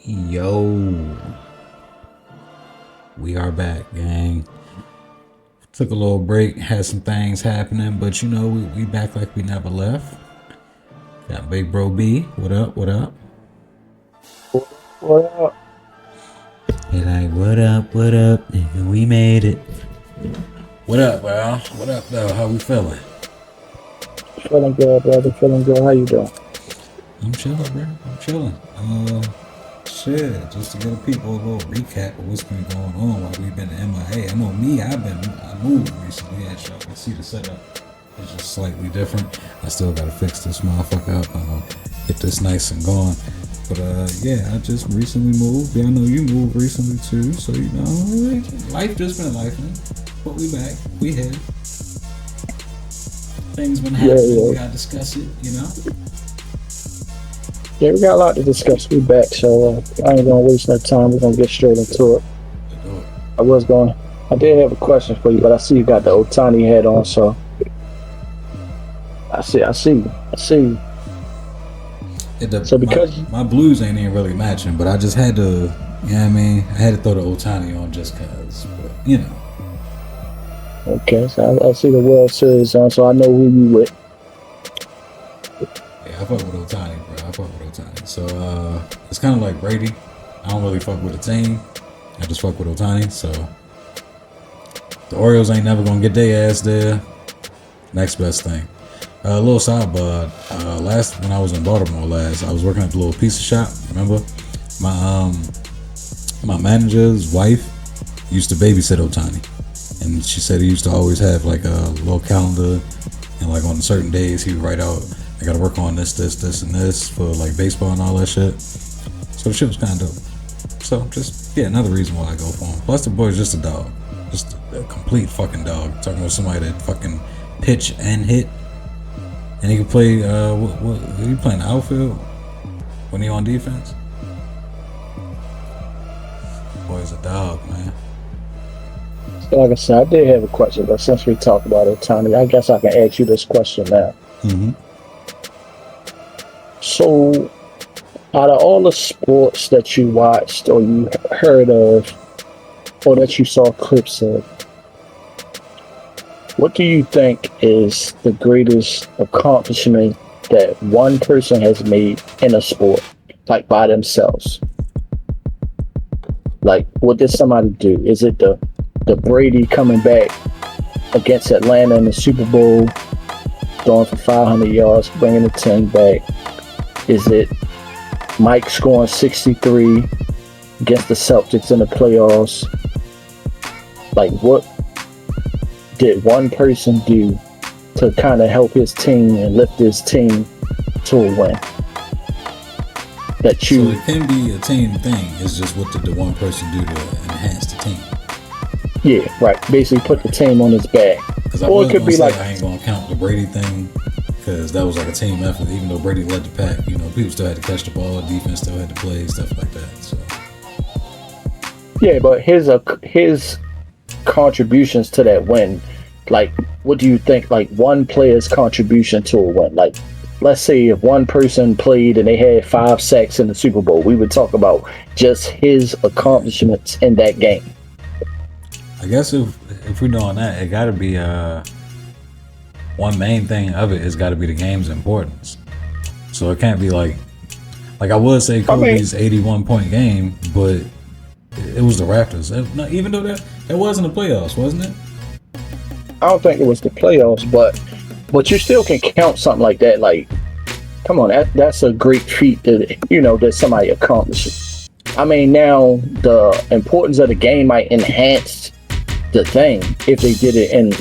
Yo, we are back, gang. Took a little break, had some things happening, but we back like we never left. Got Big Bro B. What up? What up? What up? He like, what up? What up? Nigga, we made it. What up, bro? What up, though? How we feeling? Feeling good, brother. Feeling good. How you doing? I'm chilling, bro. I'm chilling. Shit, just to give people a little recap of what's been going on while we've been MIA. I know me, I moved recently. As y'all can see, the setup is just slightly different. I still gotta fix this motherfucker up, get this nice and going. But yeah, I just recently moved. Yeah, I know you moved recently too, so life just been life, man. But we back, we here. Things been happening, we gotta discuss it, Yeah, we got a lot to discuss. We back, so I ain't gonna waste no time. We're gonna get straight into it. I did have a question for you, but I see you got the Otani head on, so I see. So because my blues ain't even really matching, but I just had to, I had to throw the Otani on just cause, but Okay, so I see the World Series on, so I know who you with. Yeah, I fuck with Otani, bro. So it's kind of like Brady. I don't really fuck with a team. I just fuck with Otani. So the Orioles ain't never gonna get their ass there. Next best thing. A little sidebar. When I was in Baltimore I was working at the little pizza shop. Remember, my manager's wife used to babysit Otani, and she said he used to always have like a little calendar, and like on certain days he would write out, I gotta work on this, and this for like baseball and all that shit. So the shit was kind of dope. So just, another reason why I go for him. Plus the boy's just a dog. Just a complete fucking dog. Talking about somebody that fucking pitch and hit. And he can play, he playing the outfield when he on defense? Boy's a dog, man. So like I said, I did have a question, but since we talked about Otani, I guess I can ask you this question now. Mm-hmm. So, out of all the sports that you watched or you heard of or that you saw clips of, what do you think is the greatest accomplishment that one person has made in a sport, like by themselves? Like, what did somebody do? Is it the Brady coming back against Atlanta in the Super Bowl, throwing for 500 yards, bringing the team back? Is it Mike scoring 63 against the Celtics in the playoffs? Like, what did one person do to kind of help his team and lift his team to a win? So it can be a team thing. It's just what did the one person do to enhance the team? Yeah, right. Basically put the team on his back. Or it could be like, I ain't gonna count the Brady thing, because that was like a team effort. Even though Brady led the pack, people still had to catch the ball, defense still had to play, stuff like that. So yeah, but his contributions to that win, like, what do you think, like, one player's contribution to a win? Like, let's say if one person played and they had 5 sacks in the Super Bowl, we would talk about just his accomplishments in that game. I guess if we're doing that, it gotta be one main thing of it has got to be the game's importance. So it can't be like I would say Kobe's 81-point game, but it was the Raptors. Even though that wasn't the playoffs, wasn't it? I don't think it was the playoffs, but you still can count something like that. Like, come on, that's a great feat that somebody accomplished. I mean, now the importance of the game might enhance the thing if they did it, and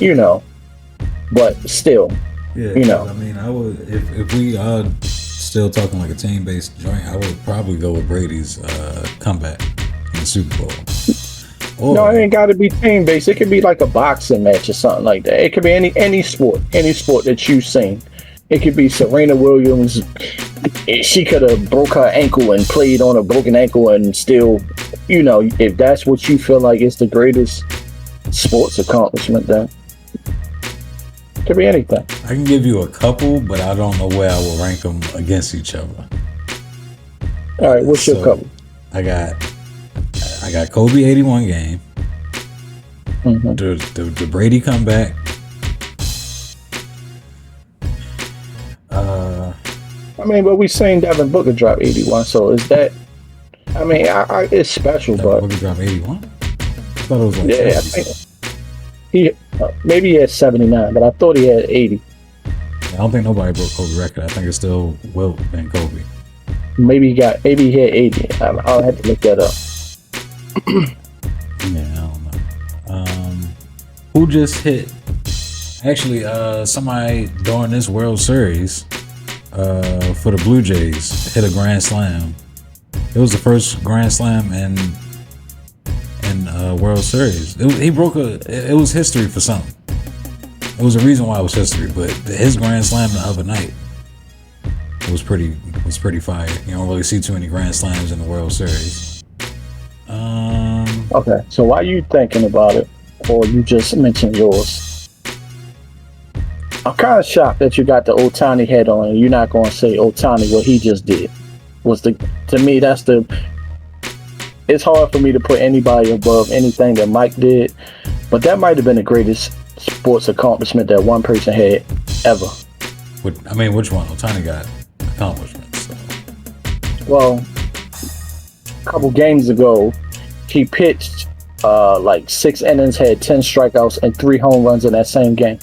but still, I mean, I would if we are still talking like a team-based joint, I would probably go with Brady's comeback in the Super Bowl. No, it ain't got to be team-based. It could be like a boxing match or something like that. It could be any sport that you've seen. It could be Serena Williams. She could have broke her ankle and played on a broken ankle and still, if that's what you feel like is the greatest sports accomplishment, then it could be anything. I can give you a couple, but I don't know where I will rank them against each other. All right, what's your couple? I got Kobe 81 game. The Brady comeback. I mean, but we seen Devin Booker drop 81, so is that? I mean, it's special, Devin but Booker drop 81. I thought it was like yeah, I think he maybe he had 79, but I thought he had 80. I don't think nobody broke Kobe record. I think it's still Wilt and Kobe. Maybe he had 80. I'll have to look that up. Yeah, I don't know. Who just hit? Actually, somebody during this World Series for the Blue Jays hit a grand slam. It was the first grand slam in World Series. It was history for something. It was a reason why it was history, but his grand slam the other night was pretty fire. You don't really see too many grand slams in the World Series. Okay, so why are you thinking about it, or you just mentioned yours? I'm kind of shocked that you got the Ohtani head on, and you're not going to say Ohtani what he just did. To me, it's hard for me to put anybody above anything that Mike did, but that might have been the greatest sports accomplishment that one person had ever. I mean, which one? Ohtani got accomplishments. So. Well, a couple games ago, he pitched like 6 innings, had 10 strikeouts, and 3 home runs in that same game.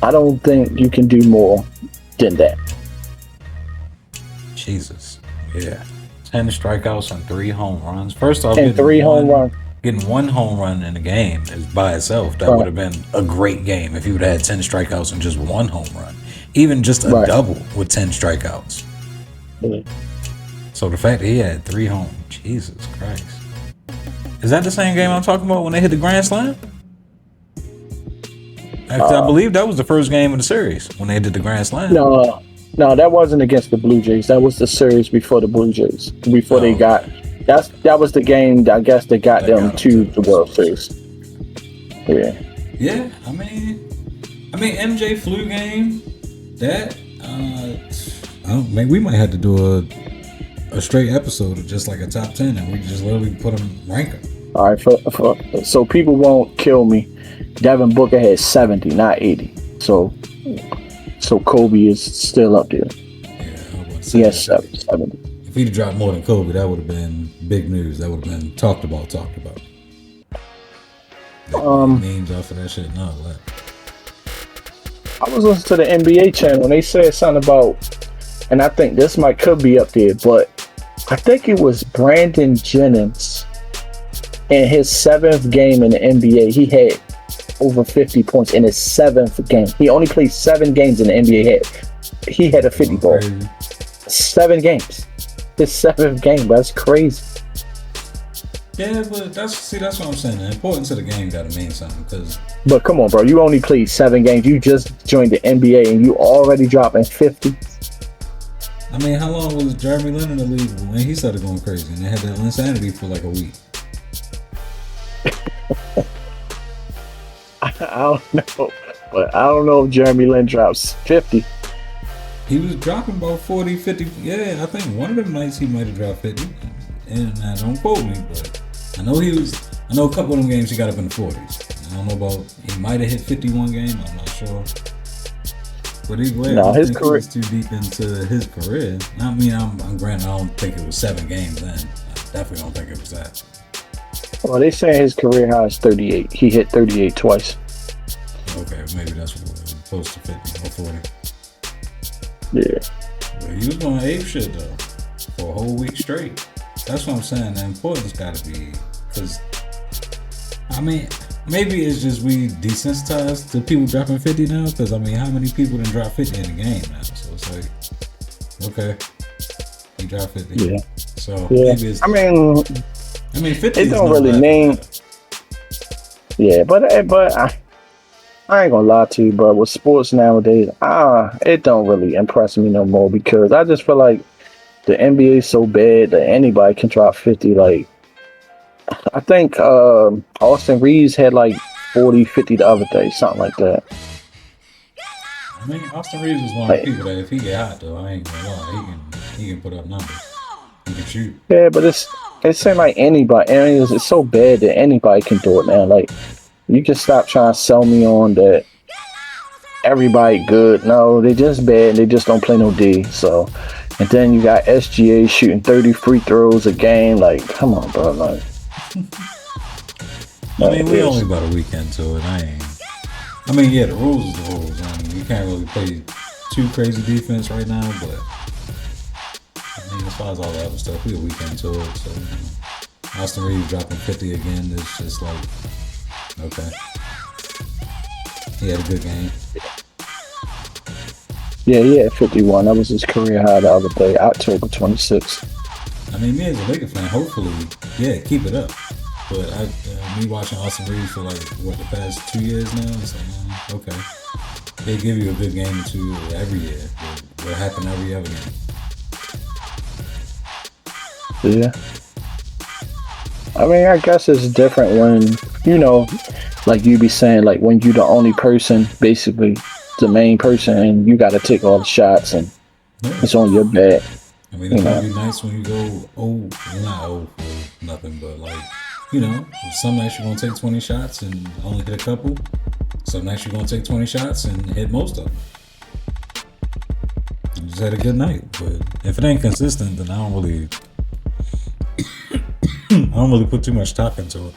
I don't think you can do more than that. Jesus. Yeah. 10 strikeouts and 3 home runs. First off, and 3 home runs. Getting 1 home run in a game is by itself. That would have been a great game if you would have had 10 strikeouts and just 1 home run. Even just a double with 10 strikeouts. Mm-hmm. So the fact that he had 3 home, Jesus Christ. Is that the same game I'm talking about when they hit the grand slam? Actually, I believe that was the first game of the series when they did the grand slam. No, that wasn't against the Blue Jays. That was the series before the Blue Jays. Before they got that was the game I guess that got them to the World Series. Yeah. Yeah, I mean MJ flu game. That maybe we might have to do a straight episode of just like a top 10, and we just literally put them rank them. All right, so people won't kill me. Devin Booker had 70, not 80. So Kobe is still up there. Yeah, he has 70. If he'd dropped more than Kobe, that would have been big news. That would have been talked about. Memes off of that shit. No, what? I was listening to the NBA channel and they said something about, and I think this could be up there, but I think it was Brandon Jennings in his 7th game in the NBA. He had over 50 points in his 7th game. He only played 7 games in the NBA. He had a 50 ball. 7 games. His 7th game. That's crazy. Yeah, but that's what I'm saying. The importance of the game got to mean something. But come on, bro. You only played 7 games. You just joined the NBA and you already dropping 50. I mean, how long was Jeremy Lin in the league when he started going crazy? And they had that insanity for like a week. I don't know. But I don't know if Jeremy Lin drops 50. He was dropping about 40, 50. Yeah, I think one of them nights he might have dropped 50. And now, don't quote me, but I know a couple of them games he got up in the 40s. I don't know about, he might have hit 51 game, I'm not sure. But either way, I think he was too deep into his career. I mean, I'm granted, I don't think it was 7 games then. I definitely don't think it was that. Well, they say his career high is 38. He hit 38 twice. Okay, maybe that's what it was, close to 50 or 40. Yeah. But he was going ape shit, though, for a whole week straight. That's what I'm saying. The importance got to be, because, I mean, maybe it's just we desensitized to people dropping 50 now, because, I mean, how many people done drop 50 in the game now? So it's like, okay, he dropped 50. Yeah. So maybe it's, I mean 50 it don't really mean. Yeah, but I ain't gonna lie to you, but with sports nowadays, it don't really impress me no more, because I just feel like the NBA is so bad that anybody can drop 50. Like, I think Austin Reeves had like 40, 50 the other day, something like that. I mean, Austin Reeves is one of the people that if he get hot though, I ain't gonna lie, he can put up numbers. He can shoot. Yeah, but it's it seemed like anybody, and it's so bad that anybody can do it now. Like, you can stop trying to sell me on that everybody good. No, they just bad. They just don't play no D. So, and then you got SGA shooting 30 free throws a game. Like, come on, bro. Like, I mean, we only about a weekend to it. I mean, yeah, the rules is the rules. I mean, you can't really play too crazy defense right now, but I mean, as far as all the other stuff, we a weekend to it. So, Austin Reeves dropping 50 again is just like, okay. He had a good game. Yeah, he had 51. That was his career high the other day, October 26th. I mean, me as a Lakers fan, hopefully, yeah, keep it up. But me watching Austin Reeves for like the past 2 years now, it's like, okay, they give you a good game or two every year. But what happened every other game? Yeah. I mean, I guess it's different when, you know, like you be saying, like when you the only person, basically the main person, and you got to take all the shots, and it's on your back. I mean, it's gonna be nice when you go not 0 for nothing, but like, you know, some nights you're gonna take 20 shots and only hit a couple. Some nights you're gonna take 20 shots and hit most of them. You just had a good night, but if it ain't consistent, then I don't really put too much stock into it.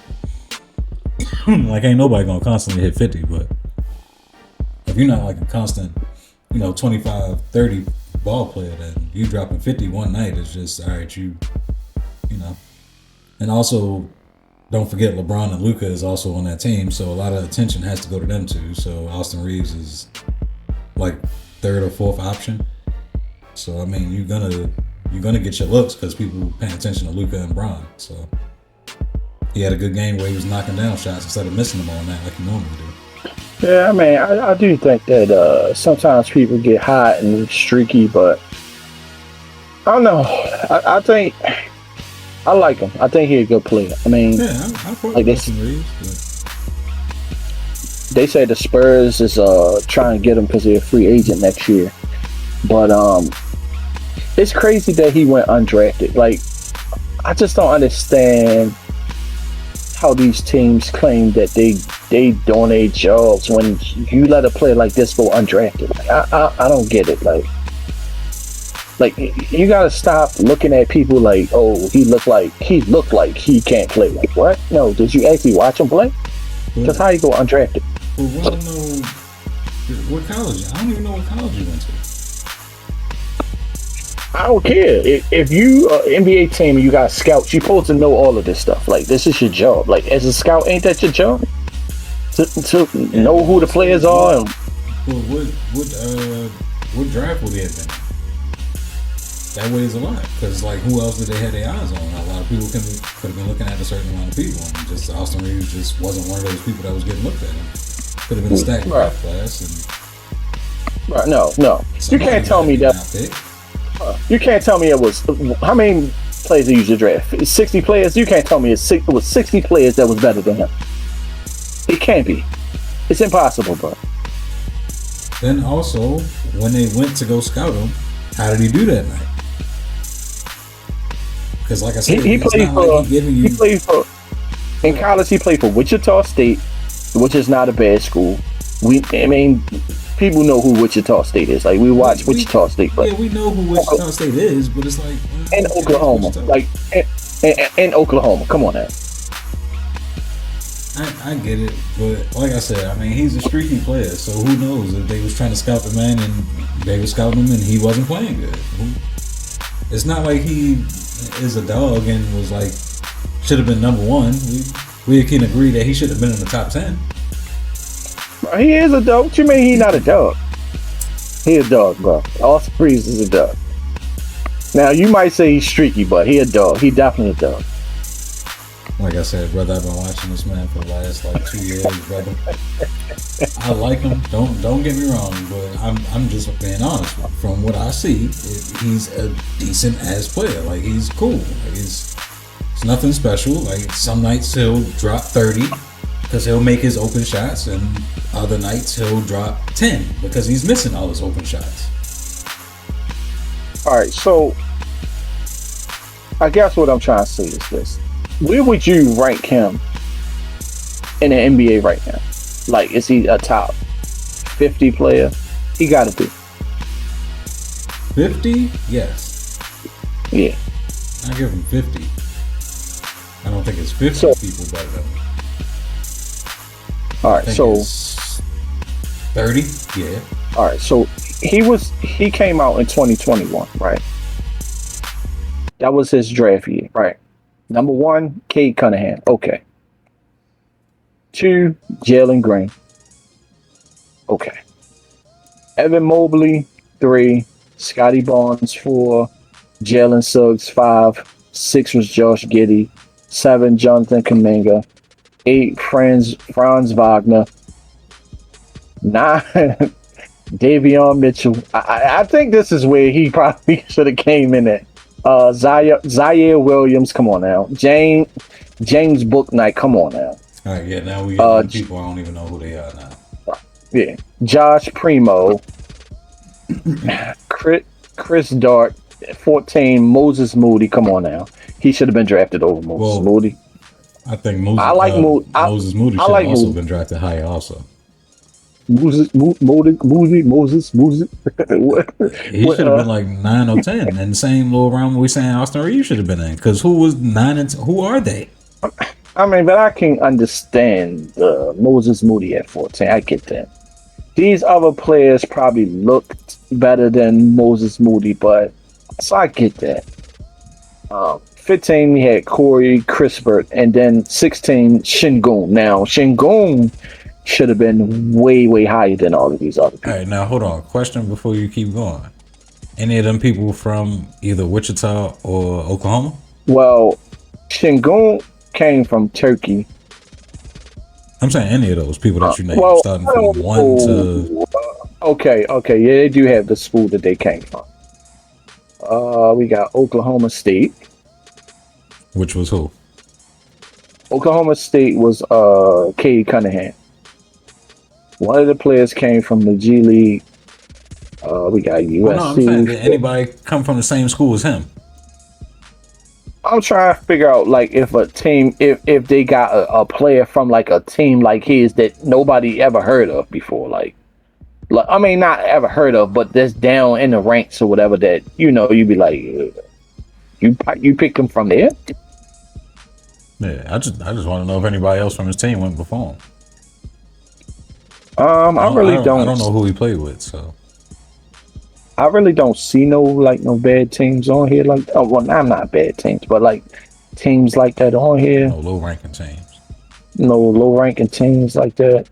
Like, ain't nobody gonna constantly hit 50, but if you're not like a constant, 25, 30 ball player, then you dropping 50 one night is just, all right, you know. And also, don't forget LeBron and Luka is also on that team, so a lot of attention has to go to them too. So Austin Reeves is like third or fourth option. So I mean, you're gonna get your looks because people paying attention to Luka and Bron. So he had a good game where he was knocking down shots instead of missing them all night like he normally do. Yeah, I mean, I do think that sometimes people get hot and streaky, but I don't know. I think I like him. I think he's a good player. I mean, yeah, I like Austin Reeves. They say the Spurs is trying to get him because they're a free agent next year, but it's crazy that he went undrafted. Like, I just don't understand how these teams claim that they donate jobs when you let a player like this go undrafted. Like, I don't get it. Like you gotta stop looking at people like, oh, he looked like he can't play. Like, what? No, did you actually watch him play? Because how you go undrafted? Well, we don't know what college. I don't even know what college you went to. I don't care. If you NBA team and you got scouts, you're supposed to know all of this stuff. Like, this is your job. Like, as a scout, ain't that your job? To know who the players are. And well, what draft would they have been? That weighs a lot, because like, who else did they have their eyes on? A lot of people could have been looking at a certain amount of people, and just Austin Reeves just wasn't one of those people that was getting looked at. Could have been a stacked draft class. And right, no, you can't tell me that. You can't tell me it was how many players they usually draft? 60 players. You can't tell me it was 60 players that was better than him. It can't be. It's impossible, bro. Then also, when they went to go scout him, how did he do that night? Because like I said, he played for in college. He played for Wichita State, which is not a bad school. People know who Wichita State is. Like, we watch Wichita State, but yeah, we know who Wichita State is, but it's like in Oklahoma, like in Oklahoma. Come on now. I get it, but like I said, I mean, he's a streaky player, so who knows if they was trying to scout the man and they were scouting him and he wasn't playing good. It's not like he is a dog and was like should have been number one. We can agree that he should have been in the top 10. He is a dog. What you mean he not a dog? He a dog, bro. Austin Reeves is a dog. Now, you might say he's streaky, but he a dog. He definitely a dog. Like I said, brother, I've been watching this man for the last 2 years, brother. I like him. Don't get me wrong, but I'm just being honest. From what I see, he's a decent ass player. Like, he's cool. Like, it's nothing special. Like, some nights he'll drop 30 because he'll make his open shots, and other nights he'll drop 10 because he's missing all his open shots. All right, so I guess what I'm trying to say is this: where would you rank him in the NBA right now? Like, is he a top 50 player? He got to be. 50? Yes. Yeah. I give him 50. I don't think it's 50 So, people better than him. all I right. think So, it's 30. Yeah. all right. So he came out in 2021, right? That was his draft year, right? Number one, Cade Cunningham. Okay. Two, Jalen Green. Okay. Evan Mobley, 3. Scotty Barnes, 4. Jalen Suggs, 5. 6 was Josh Giddey. 7, Jonathan Kuminga. 8, Franz Wagner. 9, Davion Mitchell. I think this is where he probably should have came in at. Zaire Williams, come on now. James Bouknight, come on now. All right, yeah, now we get people I don't even know who they are now. Yeah. Josh Primo. Chris Dart, 14. Moses Moody, come on now. He should have been drafted over Moses Moody. I think Moses, Moses Moody should have also been drafted higher also. Moses. He should have been like 9 or 10. And the same little round we saying Austin Reeves should have been in. Because who was 9 and 10? Who are they? I mean, but I can understand Moses Moody at 14. I get that. These other players probably looked better than Moses Moody, but so I get that. 15, we had Corey Crispert, and then 16, Şengün. Now, Şengün should have been way, way higher than all of these other people. All right, now hold on. Question before you keep going. Any of them people from either Wichita or Oklahoma? Well, Şengün came from Turkey. I'm saying any of those people that you named, starting from 1 to... Okay, yeah, they do have the school that they came from. We got Oklahoma State. Which was who? Oklahoma State was Cade Cunningham. One of the players came from the G League. We got USC. Well, no, I'm saying, did anybody come from the same school as him? I'm trying to figure out, like, if a team, if they got a player from like a team like his that nobody ever heard of before, like I mean, not ever heard of, but that's down in the ranks or whatever. That you'd be like, you picked him from there. Yeah, I just want to know if anybody else from his team went before him. I really don't. I don't know who he played with, so. I really don't see no bad teams on here. Like, oh, well, I'm not bad teams, but like teams like that on here. No low ranking teams. No low ranking teams like that.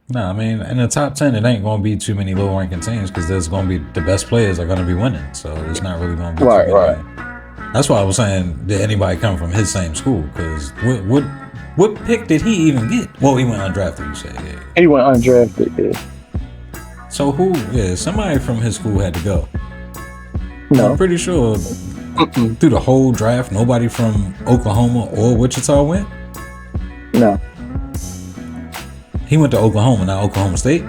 No, I mean, in the top 10, it ain't going to be too many low ranking teams because there's going to be the best players are going to be winning. So it's not really going to be too many. Right. That's why I was saying, did anybody come from his same school? Because what pick did he even get? Well, he went undrafted, you said. Yeah. He went undrafted, yeah. So somebody from his school had to go. No. I'm pretty sure through the whole draft, nobody from Oklahoma or Wichita went? No. He went to Oklahoma, not Oklahoma State?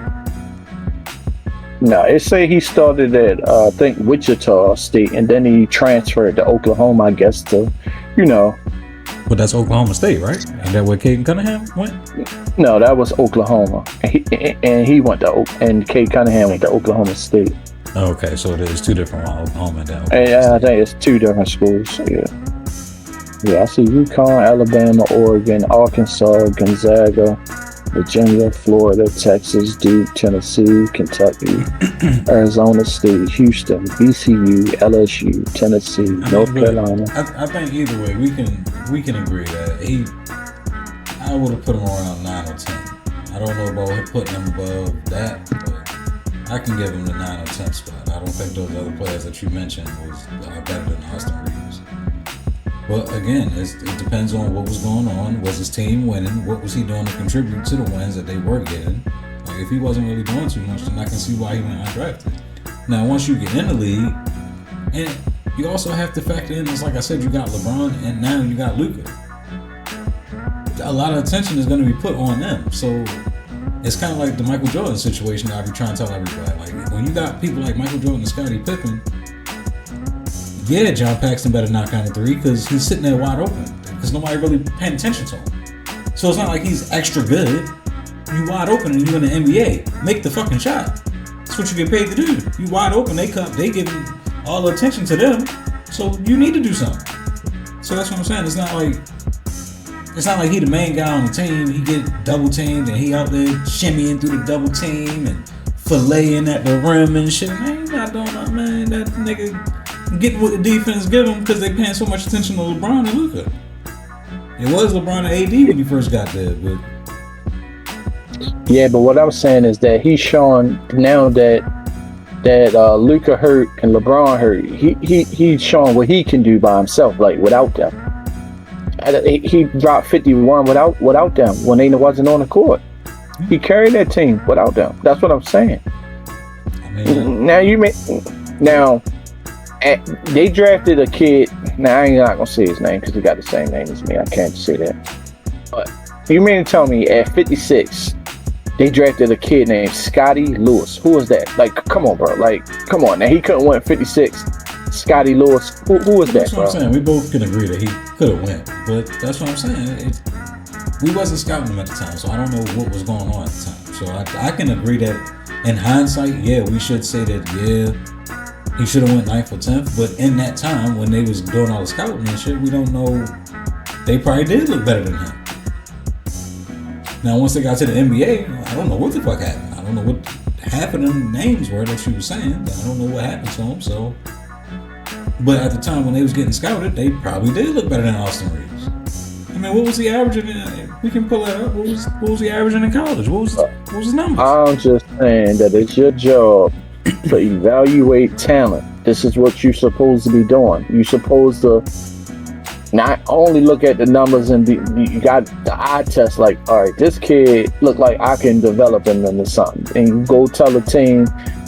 No, it say he started at, I think, Wichita State, and then he transferred to Oklahoma, I guess, to, But that's Oklahoma State, right? Ain't that where Cade Cunningham went? No, that was Oklahoma. He went to and Cade Cunningham went to Oklahoma State. Okay, so there's two different ones, Oklahoma and then Oklahoma State. I think it's two different schools. Yeah, I see UConn, Alabama, Oregon, Arkansas, Gonzaga, Virginia, Florida, Texas, Duke, Tennessee, Kentucky, Arizona State, Houston, VCU, LSU, Tennessee, North Carolina. I think either way we can agree that I would have put him around 9 or 10. I don't know about putting him above that, but I can give him the 9 or 10 spot. I don't think those other players that you mentioned was better than Austin Reeves. But again, it depends on what was going on. Was his team winning? What was he doing to contribute to the wins that they were getting? Like, if he wasn't really doing too much, then I can see why he went undrafted. Now, once you get in the league, and you also have to factor in, it's like I said, you got LeBron, and now you got Luka. A lot of attention is going to be put on them. So it's kind of like the Michael Jordan situation that I be trying to tell everybody. Like, when you got people like Michael Jordan and Scottie Pippen, yeah, John Paxson better knock down the three because he's sitting there wide open because nobody really paying attention to him. So it's not like he's extra good. You wide open and you in the NBA. Make the fucking shot. That's what you get paid to do. You wide open, they giving all the attention to them. So you need to do something. So that's what I'm saying. It's not like he the main guy on the team. He get double teamed and he out there shimmying through the double team and filleting at the rim and shit. Man, he not doing that, man. That nigga getting what the defense give him because they paying so much attention to LeBron and Luka. It was LeBron and AD when he first got there, but yeah. But what I'm saying is that he's showing now that Luka hurt and LeBron hurt. He's showing what he can do by himself, like without them. He dropped 51 without them when they wasn't on the court. He carried that team without them. That's what I'm saying. I mean, now they drafted a kid. Now I ain't not gonna say his name because he got the same name as me. I can't say that. But you mean to tell me at 56 they drafted a kid named Scotty Lewis? Who was that? Like, come on, bro. Like, come on. Now he couldn't win 56. Scotty Lewis. Who was that, that's bro? what I'm saying. We both can agree that he could have went, but that's what I'm saying. We wasn't scouting him at the time, so I don't know what was going on at the time. So I can agree that in hindsight, yeah, we should say that, yeah, he should have went 9th or 10th. But in that time, when they was doing all the scouting and shit, we don't know. They probably did look better than him. Now, once they got to the NBA, I don't know what the fuck happened. I don't know what half of them names were that she was saying. I don't know what happened to them. So, but at the time when they was getting scouted, they probably did look better than Austin Reeves. I mean, what was he averaging? We can pull that up. What was he averaging in college? What was his numbers? I'm just saying that it's your job to evaluate talent. This is what you're supposed to be doing. You're supposed to not only look at the numbers and you got the eye test. Like, all right, this kid look like I can develop him into something, and you go tell the team,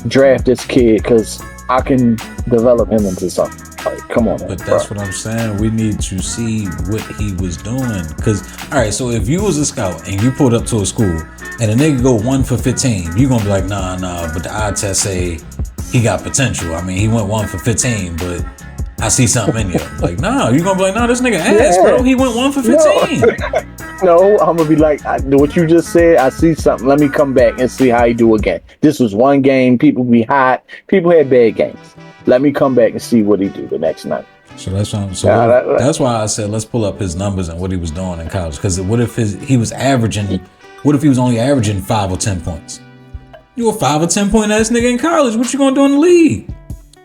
draft this kid because I can develop him into something. Like, come on, but that's what I'm saying. We need to see what he was doing. Because, all right, so if you was a scout and you pulled up to a school and a nigga go 1 for 15, you gonna be like, nah, but the eye test say he got potential. I mean, he went 1 for 15, but I see something in you. Like, nah, you gonna be like, nah, this nigga ass, bro. He went 1 for 15. No, I'm gonna be like, what you just said, I see something. Let me come back and see how he do again. This was one game. People be hot. People had bad games. Let me come back and see what he do the next night. So that's why that's why I said let's pull up his numbers and what he was doing in college. Because what if he was only averaging 5 or 10 points? You a 5 or 10 point ass nigga in college. What you gonna do in the league?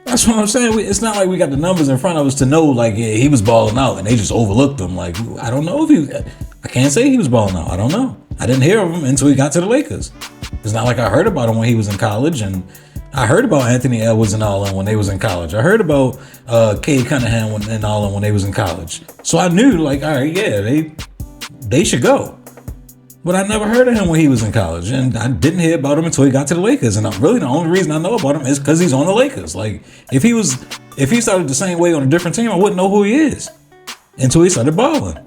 That's what I'm saying. It's not like we got the numbers in front of us to know, like, yeah, he was balling out and they just overlooked him. Like, I don't know I can't say he was balling out. I don't know. I didn't hear of him until he got to the Lakers. It's not like I heard about him when he was in college, and I heard about Anthony Edwards and all them when they was in college. I heard about Cade Cunningham and all them when they was in college. So I knew, like, all right, yeah, they should go. But I never heard of him when he was in college, and I didn't hear about him until he got to the Lakers. And really, the only reason I know about him is because he's on the Lakers. Like, if he started the same way on a different team, I wouldn't know who he is until he started balling.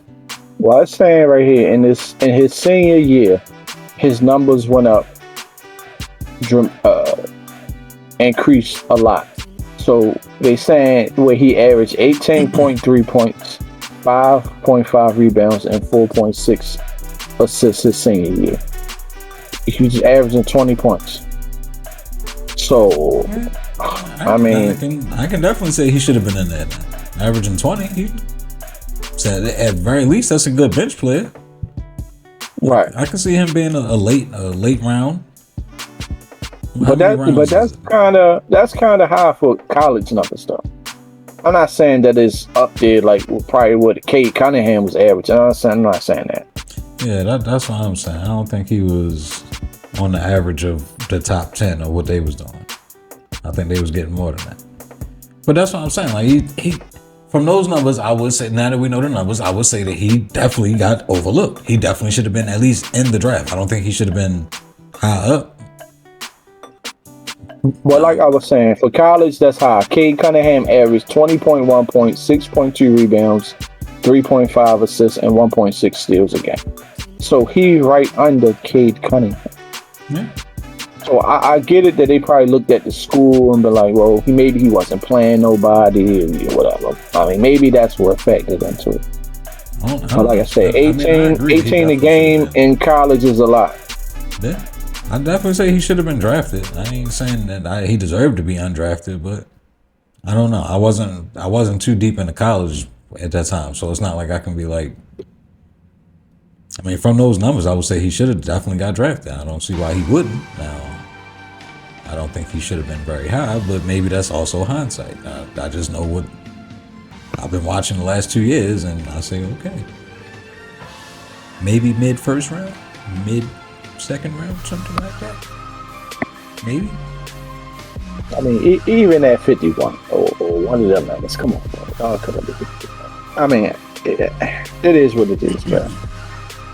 Well, I'm saying right here in his senior year, his numbers went up, increased a lot. So they saying where he averaged 18.3 points, 5.5 rebounds, and 4.6 assists his senior year. He was averaging 20 points. So, I can definitely say he should have been in there. Averaging 20. He said at very least that's a good bench player. Right. I can see him being a late round. But that's kind of high for college numbers stuff. I'm not saying that it's up there like probably what Cade Cunningham was averaging. I'm not saying that. Yeah, that's what I'm saying. I don't think he was on the average of the top 10 of what they was doing. I think they was getting more than that. But that's what I'm saying. Like he from those numbers, I would say, now that we know the numbers, I would say that he definitely got overlooked. He definitely should have been at least in the draft. I don't think he should have been high up. Well, like I was saying, for college, that's high. Cade Cunningham averaged 20.1 points, 6.2 rebounds, 3.5 assists, and 1.6 steals a game. So he right under Cade Cunningham. Yeah. So I get it that they probably looked at the school and be like, well, maybe he wasn't playing nobody and whatever. I mean, maybe that's what factored into it. But like I said, 18 a game in college is a lot. Yeah, I definitely say he should have been drafted. I ain't saying that he deserved to be undrafted, but I don't know. I wasn't too deep into college at that time, so it's not like I can be like. I mean, from those numbers, I would say he should have definitely got drafted. I don't see why he wouldn't. Now, I don't think he should have been very high, but maybe that's also hindsight. I just know what I've been watching the last 2 years, and I say, okay, maybe mid first round, mid second round, something like that. Maybe. I mean, even at 51 or one of them numbers, come on, bro. I mean, it is what it is, bro.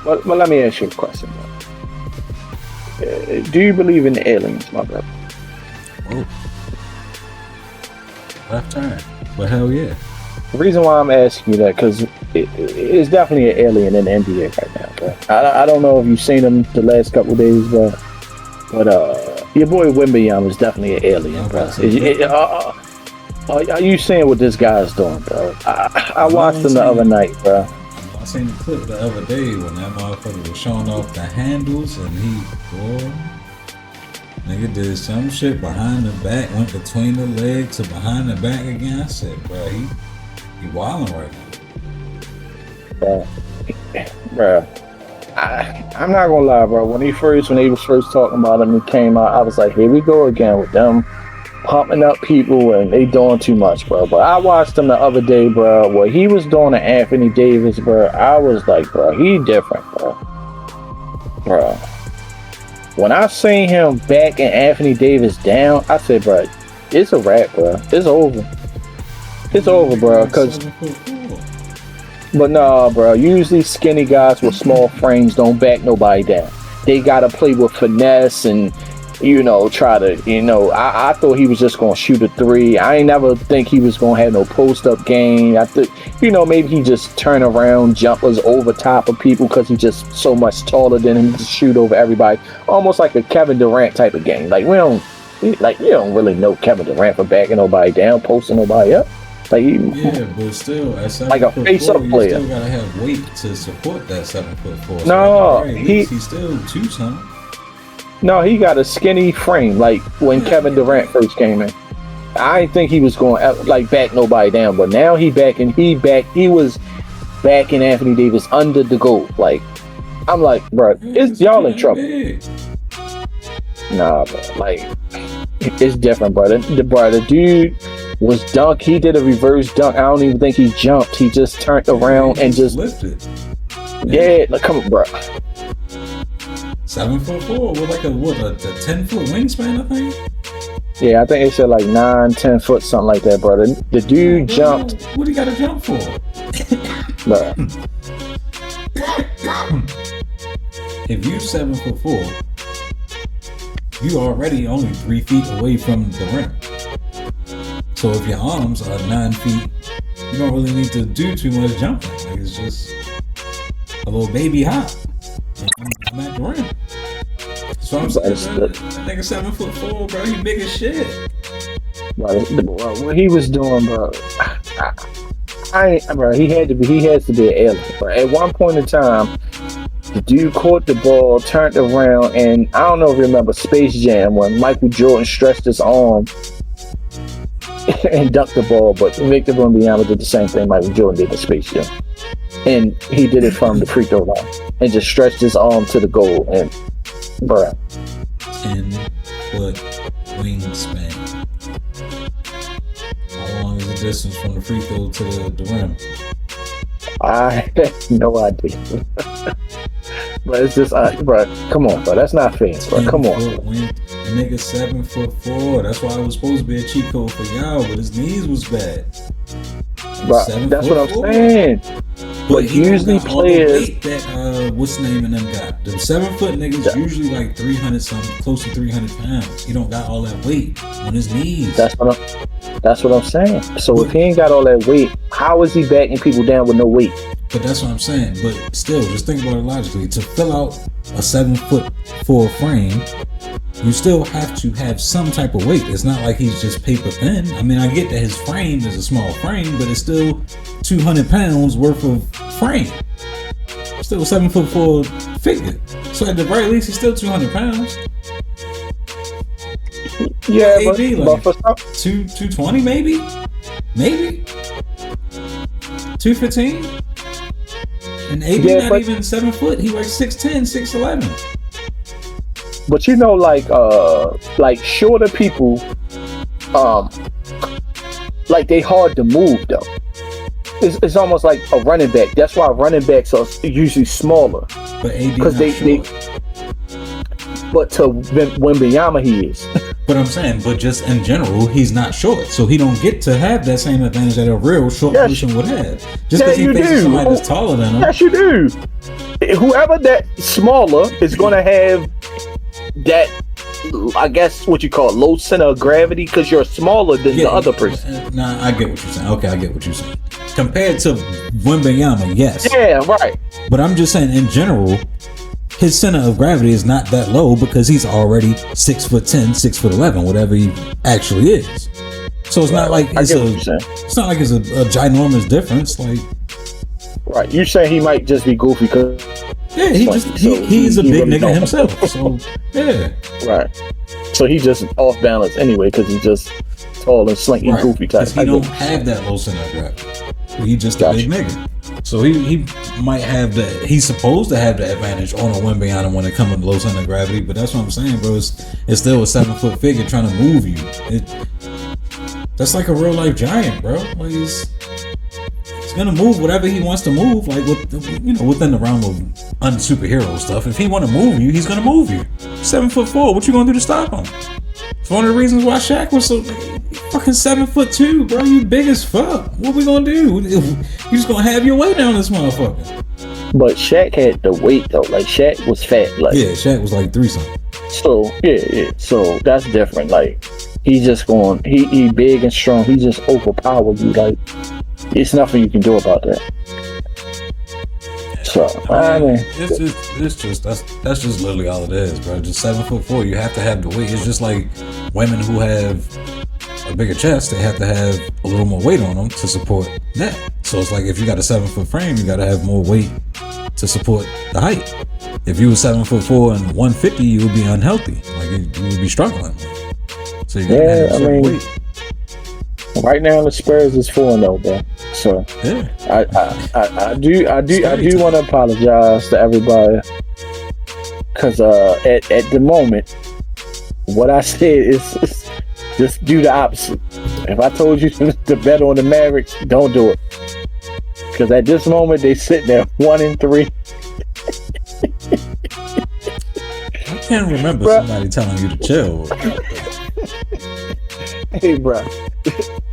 But let me ask you a question, bro. Do you believe in aliens, my brother? Whoa. Left turn. But hell yeah. The reason why I'm asking you that, because it's definitely an alien in the NBA right now, bro. I don't know if you've seen him the last couple of days, bro. But your boy Wembanyama is definitely an alien, bro. Are you seeing what this guy's doing, bro? I watched him the other night, bro. I seen the clip the other day when that motherfucker was showing off the handles and nigga did some shit behind the back, went between the legs to behind the back again. I said, bro, he wilding right now. Bro. I'm not gonna lie, bro. When they was first talking about him, he came out, I was like, here we go again with them pumping up people and they doing too much, bro. But I watched him the other day, bro. What he was doing to Anthony Davis, bro, I was like, bro, he different, bro. When I seen him backing Anthony Davis down, I said, bro, it's a wrap, bro. It's over. It's over, bro. But nah, bro. Usually skinny guys with small frames don't back nobody down. They gotta play with finesse and, try to, I thought he was just gonna shoot a three. I ain't never think he was gonna have no post-up game. I think, maybe he just turn around jumpers over top of people because he's just so much taller than him to shoot over everybody. Almost like a Kevin Durant type of game. Like, you don't really know Kevin Durant for backing nobody down, posting nobody up. Yeah, but still, at 7 like a face-up player, you still gotta have weight to support that 7'4". No, he's still 2-something. No, he got a skinny frame, like when Kevin Durant first came in. I didn't think he was going to back nobody down, but now he was backing Anthony Davis under the goal. Like, I'm like, bro, y'all in trouble. Nah, bro, like, it's different, brother. The dude was dunk. He did a reverse dunk. I don't even think he jumped. He just turned around and just lifted. Yeah, like, come on, bro. 7'4" with like a 10-foot wingspan, I think. Yeah, I think they said like 9-10 foot, something like that, brother. The dude jumped. What do you gotta jump for? Bro. If you 7'4", you already only 3 feet away from the rim. So if your arms are 9 feet, you don't really need to do too much jumping. Like, it's just a little baby hop. I'm at the rim. So I'm saying, that nigga 7'4", bro, he big as shit. Bro, what he was doing, bro, he has to be an alien. Bro. At one point in time, the dude caught the ball, turned around, and I don't know if you remember Space Jam when Michael Jordan stretched his arm and dunked the ball, but Victor Wembanyama did the same thing Michael Jordan did in Space Jam. And he did it from the free throw line and just stretched his arm to the goal. And, bruh. 10-foot wingspan. How long is the distance from the free throw to the rim? I have no idea. But it's just, bro, come on, bro. That's not fair, bro. Come on. The nigga 7'4". That's why it was supposed to be a cheat code for y'all, but his knees was bad. Bro, that's what I'm saying. But usually players that what's the name of them got? The 7-foot niggas usually like 300 something, close to 300 pounds. He don't got all that weight on his knees. That's what I'm saying. So if he ain't got all that weight, how is he backing people down with no weight? But that's what I'm saying. But still, just think about it logically. To fill out a 7'4" frame, you still have to have some type of weight. It's not like he's just paper thin. I mean, I get that his frame is a small frame, but it's still 200 pounds worth of frame. Still a 7'4" figure. So at the very least, he's still 200 pounds. Yeah, but for some 220 maybe? 215? And AD not even 7 foot. He like 6'10", 6'11". But you know, like shorter people, like they hard to move though. It's almost like a running back. That's why running backs are usually smaller. But AD because they but to Wembanyama he is. But I'm saying, but just in general, he's not short, so he don't get to have that same advantage that a real short person would have. Just because he faces somebody that's taller than him. Yes, you do. Whoever that smaller is going to have that, I guess what you call low center of gravity because you're smaller than the other person. Nah, I get what you're saying. Okay, I get what you're saying. Compared to Wembanyama, yes. Yeah, right. But I'm just saying, in general, his center of gravity is not that low because he's already 6'10", 6'11", whatever he actually is. So it's not like it's not like it's a ginormous difference. Like, right? You saying he might just be goofy because he's a big nigga himself. So yeah, right. So he's just off balance anyway because he's just tall and slinky and goofy type. He don't have that low center of gravity. He's just a big nigga. So he might have that. He's supposed to have the advantage on a Wembanyama when it comes to low center of gravity. But that's what I'm saying, bro. It's still a 7 foot figure trying to move you. That's like a real life giant, bro. Like he's gonna move whatever he wants to move. Like within the realm of unsuperhero stuff. If he want to move you, he's gonna move you. 7'4". What you gonna do to stop him? It's one of the reasons why Shaq was so fucking 7'2", bro. You big as fuck. What we gonna do? You just gonna have your way down this motherfucker. But Shaq had the weight though. Like Shaq was fat. Like Shaq was like 3 something. So yeah. So that's different. Like he's just going. He big and strong. He just overpowered you. Like it's nothing you can do about that. So I mean, it's just that's just literally all it is, bro. Just 7'4". You have to have the weight. It's just like women who have a bigger chest, they have to have a little more weight on them to support that. So it's like if you got a 7 foot frame, you got to have more weight to support the height. If you were 7'4" and 150, you would be unhealthy. Like you would be struggling. So you got to have some weight. Right now the Spurs is 4-0, bro. So yeah. I do want to apologize to everybody because at the moment what I said is just do the opposite. If I told you to bet on the Mavericks, don't do it because at this moment they sit there 1-3. I can't remember somebody telling you to chill. Hey, bro.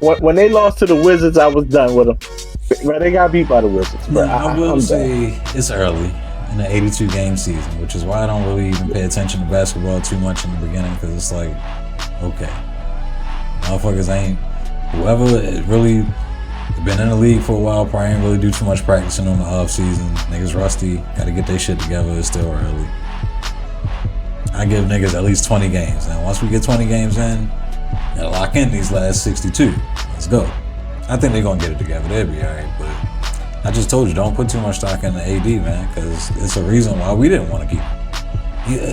When they lost to the Wizards, I was done with them. Bro, they got beat by the Wizards, bro. I will say it's early in the 82 game season, which is why I don't really even pay attention to basketball too much in the beginning because it's like, okay, motherfuckers ain't whoever really been in the league for a while probably ain't really do too much practicing on the off season. Niggas rusty, got to get their shit together. It's still early. I give niggas at least 20 games. Now, once we get 20 games in, gotta lock in these last 62. Let's go. I think they're gonna get it together. They'll be alright. But I just told you, don't put too much stock in the AD, man, because it's a reason why we didn't want to keep him.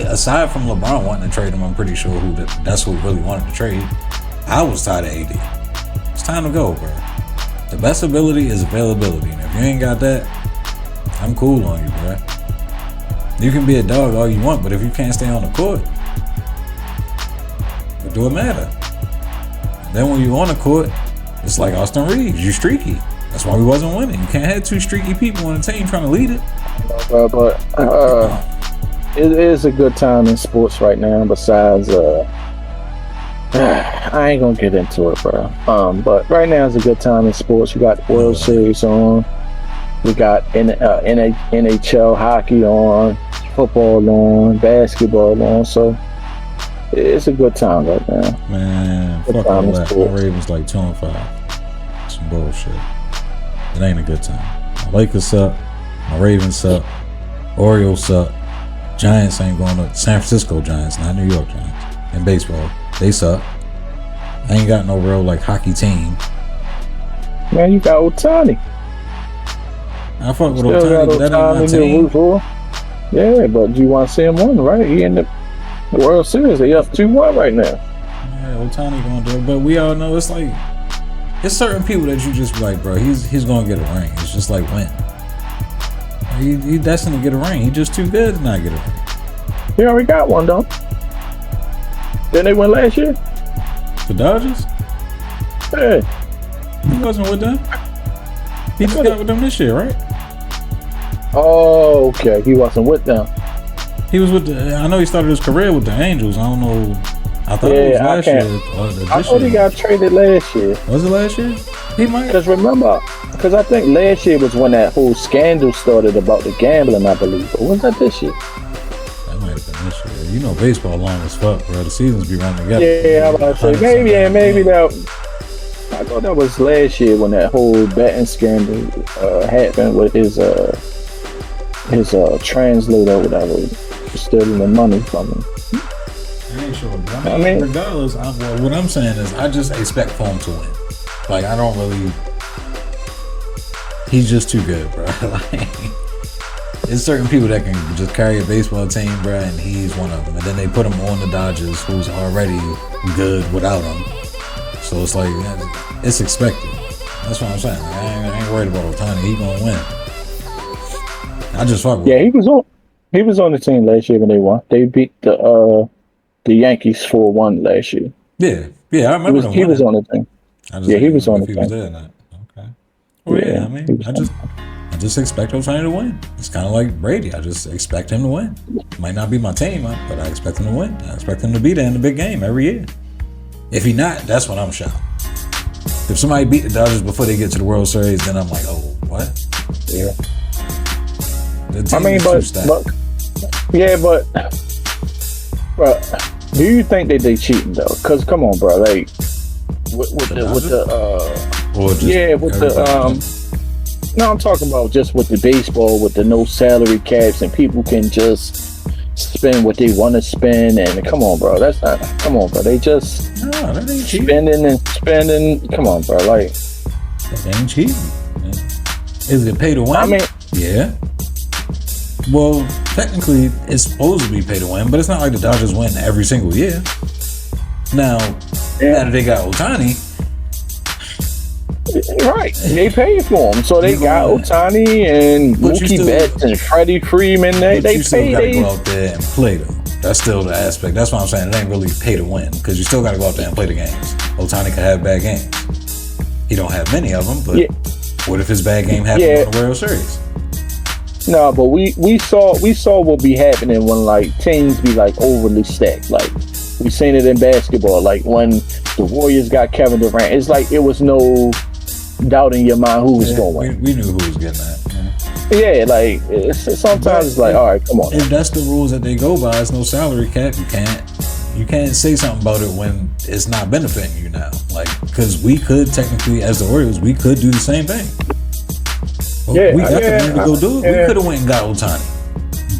Aside from LeBron wanting to trade him, I'm pretty sure that's who really wanted to trade. I was tired of AD. It's time to go, bro. The best ability is availability, and if you ain't got that, I'm cool on you, bro. You can be a dog all you want, but if you can't stay on the court, what do it matter? Then when you on the court, it's like Austin Reeves, you streaky. That's why we wasn't winning. You can't have 2 streaky people on the team trying to lead it. But it is a good time in sports right now. Besides, I ain't gonna get into it, bro. But right now is a good time in sports. You got the World Series on. We got NHL hockey on, football on, basketball on. So it's a good time right now. Man, fuck all that. My Ravens like 2-5. Some bullshit. It ain't a good time. Lakers suck. My Ravens suck. Orioles suck. Giants ain't going to. San Francisco Giants, not New York Giants. In baseball, they suck. I ain't got no real like hockey team. Man, you got Ohtani. I fuck with Ohtani, but that ain't my team. Yeah, but you want to see him win, right? He in the World Series. They up 2-1 right now. Yeah, Ohtani going to do it, but we all know it's like it's certain people that you just be like, bro, he's going to get a ring. It's just like when he destined to get a ring. He just too good to not get a ring. He already got one though. Didn't they win last year? The Dodgers? Yeah. He wasn't with them. He just got with them this year, right? Oh, okay. He wasn't with them. He was with the. I know he started his career with the Angels. I don't know. I thought it was last year. I thought he got traded last year. Was it last year? He might. Because I think last year was when that whole scandal started about the gambling, I believe. Or was that this year? That might have been this year. You know, baseball long as fuck, bro. The seasons be running together. Yeah, I was about to say maybe that. I thought that was last year when that whole betting scandal happened with his translator or whatever, stealing the money from him. I ain't sure, but I mean regardless, what I'm saying is I just expect for him to win. Like, I don't really. He's just too good, bro. Like, there's certain people that can just carry a baseball team, bro, and he's one of them. And then they put him on the Dodgers, who's already good without him. So it's like, it's expected. That's what I'm saying. Like, I ain't worried about Ohtani. He gonna win. I just fuck with him. He was on the team last year when they won. They beat the Yankees 4-1 last year. Yeah, I remember he was on the team. He was on the team. Was there or not. Okay. Well, yeah, I mean, I just expect Ohtani to win. It's kind of like Brady. I just expect him to win. Might not be my team, but I expect him to win. I expect him to be there in the big game every year. If he not, that's when I'm shocked. If somebody beat the Dodgers before they get to the World Series, then I'm like, oh, what? Yeah. I mean, but do you think that they cheating though? Because come on, bro, like no, I'm talking about just with the baseball, with the no salary caps, and people can just spend what they want to spend. And come on, bro, they just that ain't cheating. Spending and spending. Come on, bro, like that ain't cheating. Is it pay to win? I mean, yeah. Well, technically, it's supposed to be pay to win, but it's not like the Dodgers win every single year. Now that they got Ohtani, right? They paid for him, so they got Ohtani and Mookie Betts and Freddie Freeman. They still gotta go out there and play though. That's still the aspect. That's what I'm saying. It ain't really pay to win because you still gotta go out there and play the games. Ohtani could have bad games. He don't have many of them, but what if his bad game happened in the World Series? No, but we saw what be happening when like teams be like overly stacked. Like we seen it in basketball. Like when the Warriors got Kevin Durant, it's like it was no doubt in your mind who was going. We knew who was getting that. Yeah, like sometimes it's like, all right, come on. If that's the rules that they go by, it's no salary cap. You can't say something about it when it's not benefiting you now. Like, because we could technically, as the Orioles, we could do the same thing. We got the money to go do it. We could have went and got Ohtani.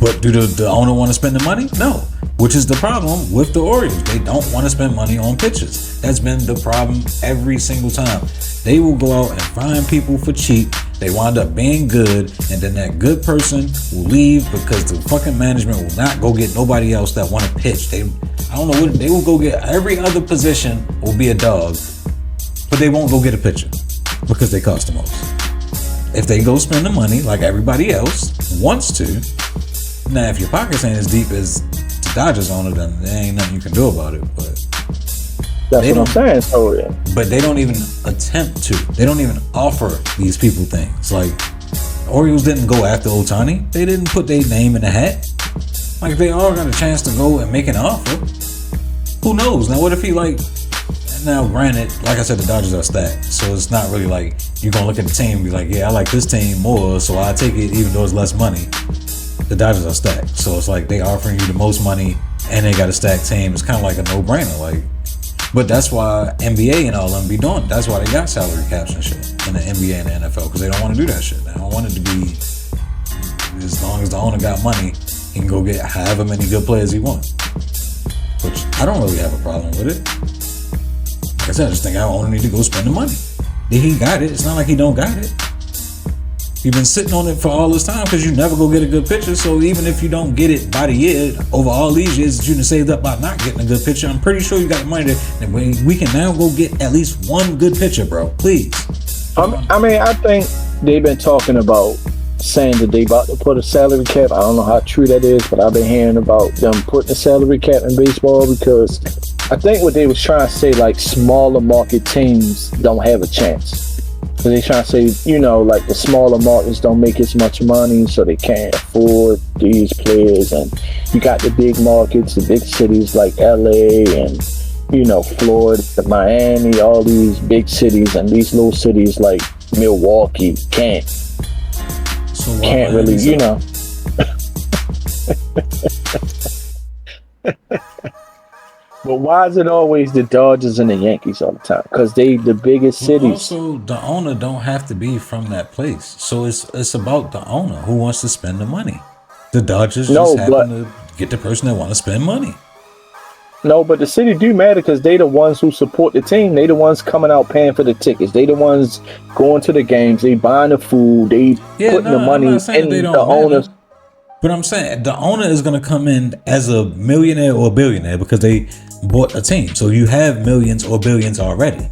But do the owner want to spend the money? No. Which is the problem with the Orioles. They don't want to spend money on pitchers. That's been the problem every single time. They will go out and find people for cheap. They wind up being good, and then that good person will leave because the fucking management will not go get nobody else that want to pitch. I don't know what they will go get. Every other position will be a dog, but they won't go get a pitcher because they cost the most. If they go spend the money like everybody else wants to, now if your pockets ain't as deep as the Dodgers owner, then there ain't nothing you can do about it. But that's what I'm saying. So but they don't even attempt to. They don't even offer these people things. Like the Orioles didn't go after Ohtani. They didn't put their name in the hat. Like if they all got a chance to go and make an offer, who knows? Now what if he like? Now, granted, like I said, the Dodgers are stacked, so it's not really like you're gonna look at the team and be like, yeah, I like this team more, so I take it even though it's less money. The Dodgers are stacked, so it's like they offering you the most money and they got a stacked team. It's kind of like a no-brainer. Like But that's why NBA and all them be doing it. That's why they got salary caps and shit in the NBA and the NFL, because they don't want to do that shit. They don't want it to be, as long as the owner got money, he can go get however many good players he wants. Which I don't really have a problem with it. Like I said, I just think our owner need to go spend the money. He got it. It's not like he don't got it. You've been sitting on it for all this time because you never go get a good picture. So even if you don't get it by the year, over all these years that you done saved up by not getting a good picture, I'm pretty sure you got the money that we can now go get at least one good picture, bro. Please. I mean, I think they've been talking about saying that they about to put a salary cap. I don't know how true that is, but I've been hearing about them putting a salary cap in baseball, because I think what they was trying to say, like, smaller market teams don't have a chance. So they trying to say, you know, like, the smaller markets don't make as much money, so they can't afford these players. And you got the big markets, the big cities like LA and, you know, Florida, Miami, all these big cities, and these little cities like Milwaukee can't really, you know. But why is it always the Dodgers and the Yankees all the time? Because they the biggest cities. Also, the owner don't have to be from that place. So it's about the owner who wants to spend the money. The Dodgers just happen to get the person that want to spend money. No, but the city do matter because they the ones who support the team. They the ones coming out paying for the tickets. They the ones going to the games. They buying the food. They putting the money in the owners. But I'm saying the owner is going to come in as a millionaire or a billionaire because they bought a team. So you have millions or billions already.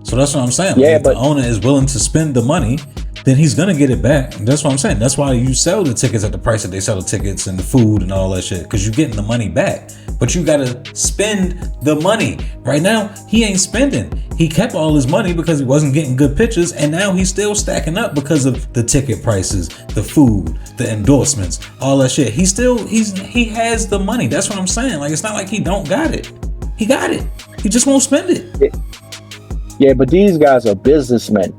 So that's what I'm saying. Yeah, if the owner is willing to spend the money, then he's going to get it back. And that's what I'm saying. That's why you sell the tickets at the price that they sell the tickets and the food and all that shit, because you're getting the money back. But you got to spend the money. Right now, he ain't spending. He kept all his money because he wasn't getting good pictures, and now he's still stacking up because of the ticket prices, the food, the endorsements, all that shit. He has the money. That's what I'm saying. Like, it's not like he don't got it. He got it. He just won't spend it. Yeah, but these guys are businessmen.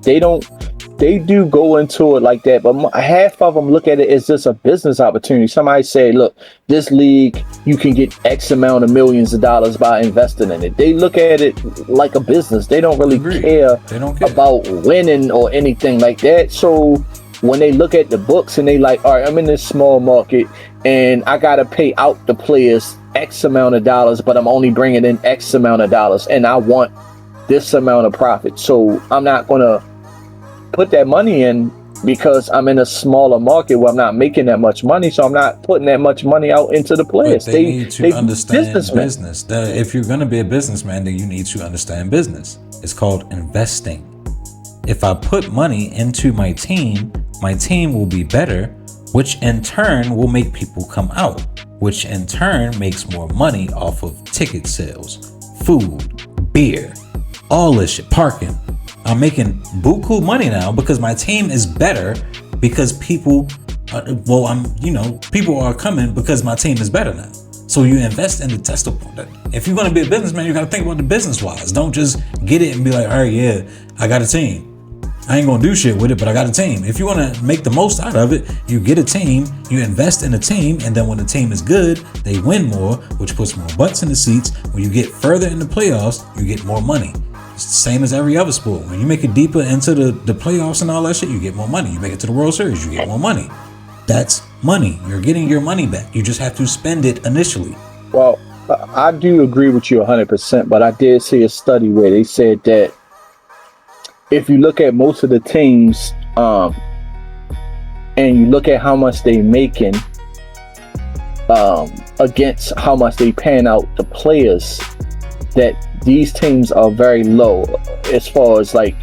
They do go into it like that, but half of them look at it as just a business opportunity. Somebody say, look, this league, you can get X amount of millions of dollars by investing in it. They look at it like a business. They don't really care about winning or anything like that. So when they look at the books and they like, all right, I'm in this small market and I got to pay out the players X amount of dollars, but I'm only bringing in X amount of dollars and I want this amount of profit. So I'm not going to put that money in because I'm in a smaller market where I'm not making that much money, so I'm not putting that much money out into the players. But they need to understand business. If you're going to be a businessman, then you need to understand business. It's called investing. If I put money into my team will be better, which in turn will make people come out, which in turn makes more money off of ticket sales, food, beer, all this shit, parking. I'm making buku money now because my team is better because people are coming because my team is better now. So you invest in the test. If you're going to be a businessman, you got to think about the business wise. Don't just get it and be like, all right, yeah, I got a team. I ain't going to do shit with it, but I got a team. If you want to make the most out of it, you get a team, you invest in a team, and then when the team is good, they win more, which puts more butts in the seats. When you get further in the playoffs, you get more money. It's the same as every other sport. When you make it deeper into the playoffs and all that shit, you get more money. You make it to the World Series, you get more money. That's money. You're getting your money back. You just have to spend it initially. Well, I do agree with you 100%, but I did see a study where they said that if you look at most of the teams and you look at how much they making against how much they paying out the players, that these teams are very low as far as like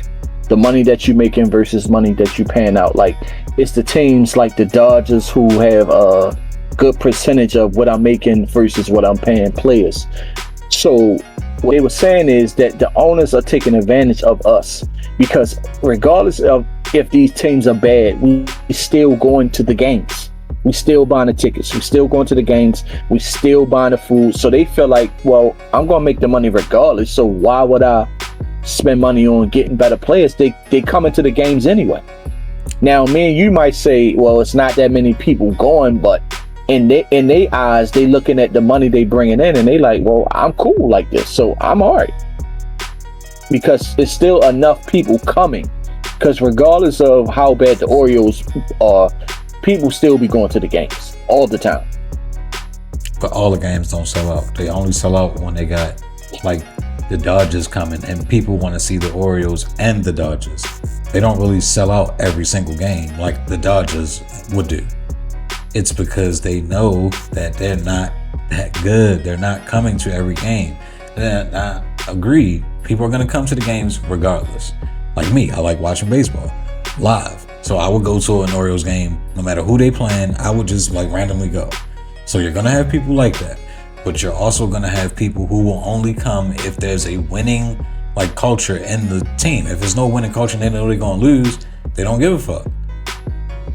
the money that you're making versus money that you're paying out. Like, it's the teams like the Dodgers who have a good percentage of what I'm making versus what I'm paying players. So what they were saying is that the owners are taking advantage of us, because regardless of if these teams are bad, we still going to the games. We still buying the tickets. We still going to the games. We still buying the food. So they feel like, well, I'm going to make the money regardless. So why would I spend money on getting better players? They come into the games anyway. Now, me and you might say, well, it's not that many people going, but in they eyes, they looking at the money they bringing in, and they like, well, I'm cool like this, so I'm all right, because it's still enough people coming. Because regardless of how bad the Orioles are, people still be going to the games all the time. But all the games don't sell out. They only sell out when they got like the Dodgers coming, and people want to see the Orioles and the Dodgers. They don't really sell out every single game like the Dodgers would do. It's because they know that they're not that good. They're not coming to every game. And I agree, people are going to come to the games regardless. Like me, I like watching baseball live. So I would go to an Orioles game, no matter who they playing, I would just like randomly go. So you're going to have people like that. But you're also going to have people who will only come if there's a winning like culture in the team. If there's no winning culture and they know they're going to lose, they don't give a fuck.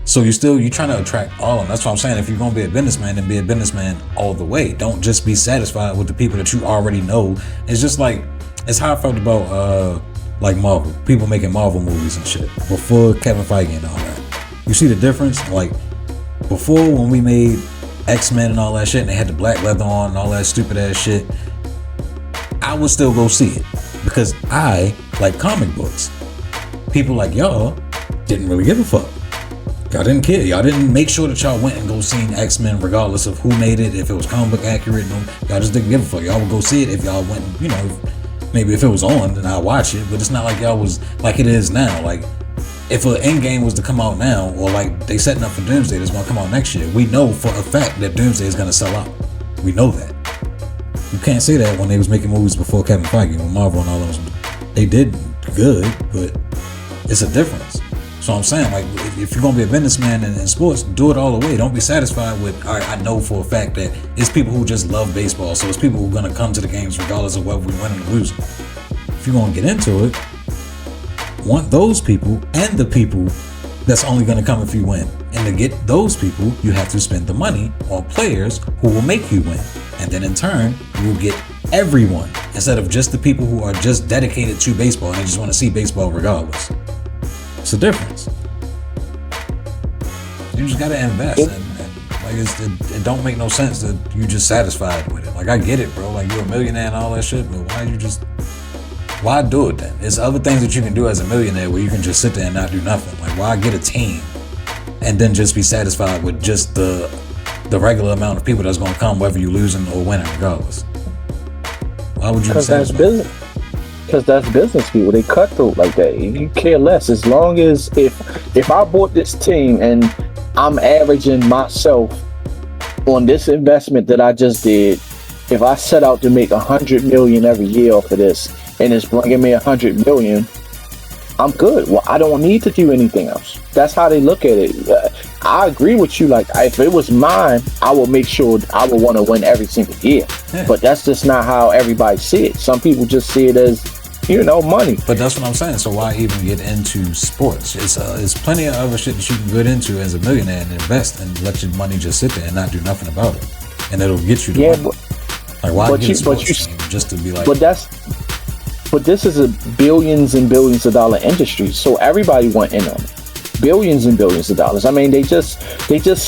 So you're trying to attract all of them. That's what I'm saying. If you're going to be a businessman, then be a businessman all the way. Don't just be satisfied with the people that you already know. It's just like, it's how I felt about like Marvel. People making Marvel movies and shit before Kevin Feige and all that. You see the difference? Like before, when we made X-Men and all that shit, and they had the black leather on and all that stupid ass shit, I would still go see it because I like comic books. People like y'all didn't really give a fuck. Y'all didn't care. Y'all didn't make sure that y'all went and go see X-Men regardless of who made it, if it was comic book accurate. No, y'all just didn't give a fuck. Y'all would go see it if y'all went, you know, maybe if it was on, then I'd watch it. But it's not like y'all was like it is now. Like if an Endgame was to come out now, or like they setting up for Doomsday that's gonna come out next year, we know for a fact that Doomsday is gonna sell out. We know that. You can't say that when they was making movies before Kevin Feige, when Marvel and all those, they did good, but it's a difference. So I'm saying, like, if you're gonna be a businessman in sports, do it all the way. Don't be satisfied with, all right, I know for a fact that it's people who just love baseball, so it's people who are gonna come to the games regardless of whether we win or lose. If you're gonna get into it, want those people and the people that's only gonna come if you win. And to get those people, you have to spend the money on players who will make you win. And then in turn, you will get everyone instead of just the people who are just dedicated to baseball and they just want to see baseball regardless. It's a difference. You just gotta invest, and like it don't make no sense that you just satisfied with it. Like I get it, bro. Like you're a millionaire and all that shit, but why do it then? There's other things that you can do as a millionaire where you can just sit there and not do nothing. Like why get a team and then just be satisfied with just the regular amount of people that's gonna come whether you losing or winning regardless? Why would you be satisfied? Because that's business people. They cutthroat like that. You care less. As long as if I bought this team and I'm averaging myself on this investment that I just did, if I set out to make $100 million every year off of this and it's bringing me $100 million, I'm good. Well, I don't need to do anything else. That's how they look at it. I agree with you. Like, if it was mine, I would make sure I would want to win every single year. Yeah. But that's just not how everybody see it. Some people just see it as, money. But that's what I'm saying. So why even get into sports? It's plenty of other shit that you can get into as a millionaire and invest and let your money just sit there and not do nothing about it, and it'll get you the money. Like why get a sports team just to be like? But this is a billions and billions of dollar industry, so everybody went in on it. Billions and billions of dollars. I mean, they just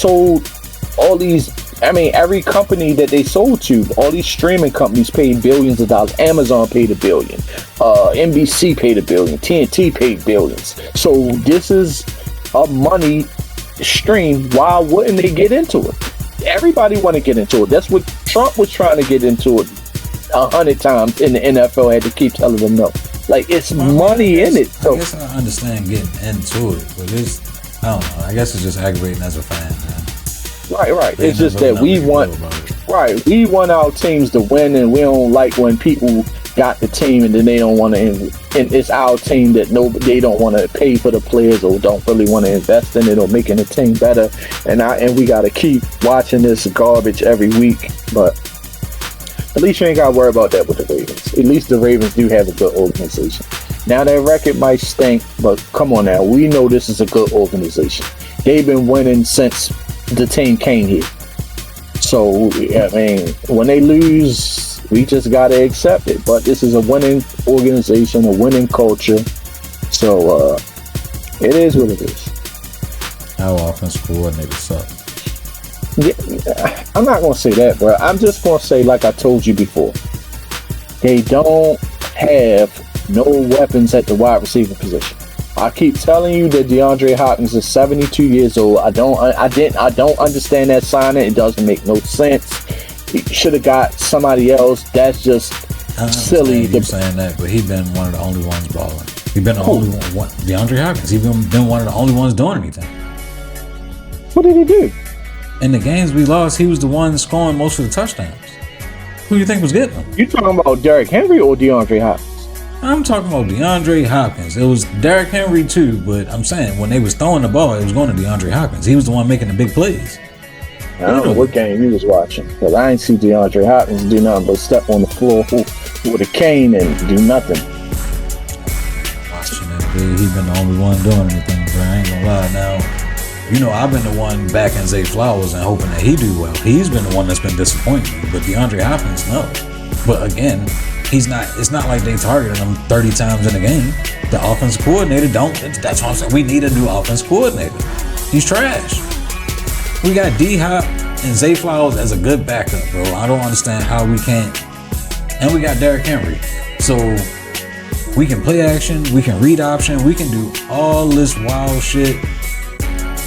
sold all these. I mean, every company that they sold to, all these streaming companies paid billions of dollars. Amazon paid $1 billion. NBC paid $1 billion. TNT paid billions. So this is a money stream. Why wouldn't they get into it? Everybody want to get into it. That's what Trump was trying to get into it 100 times, and the NFL had to keep telling them no. Like, it's money in it. So I guess I understand getting into it, but I don't know. I guess it's just aggravating as a fan, man. Right. It's just that we want our teams to win, and we don't like when people got the team and then they don't want to. And it's our team that they don't want to pay for the players or don't really want to invest in it or making the team better. And we got to keep watching this garbage every week, but. At least you ain't got to worry about that with the Ravens. At least the Ravens do have a good organization. Now, their record might stink, but come on now. We know this is a good organization. They've been winning since the team came here. So, I mean, when they lose, we just got to accept it. But this is a winning organization, a winning culture. So, it is what it is. Our offensive coordinator suck. I'm not gonna say that, bro. I'm just gonna say, like I told you before, they don't have no weapons at the wide receiver position. I keep telling you that DeAndre Hopkins is 72 years old. I don't understand that signing. It doesn't make no sense. He should have got somebody else. That's just silly. You're saying that, but he's been one of the only ones balling. He's been the only one. DeAndre Hopkins. He's been one of the only ones doing anything. What did he do? In the games we lost, he was the one scoring most of the touchdowns. Who do you think was getting them? You talking about Derrick Henry or DeAndre Hopkins? I'm talking about DeAndre Hopkins. It was Derrick Henry too, but I'm saying when they was throwing the ball, it was going to DeAndre Hopkins. He was the one making the big plays. I don't know what game you was watching, but I ain't see DeAndre Hopkins do nothing but step on the floor with a cane and do nothing. Watching that big, he's been the only one doing anything, bro. I ain't gonna lie. Now, I've been the one backing Zay Flowers and hoping that he do well. He's been the one that's been disappointing, but DeAndre Hopkins, no. But again, it's not like they targeted him 30 times in a game. The offensive coordinator that's what I'm saying. We need a new offensive coordinator. He's trash. We got D-Hop and Zay Flowers as a good backup, bro. I don't understand how we can't. And we got Derrick Henry. So we can play action, we can read option, we can do all this wild shit.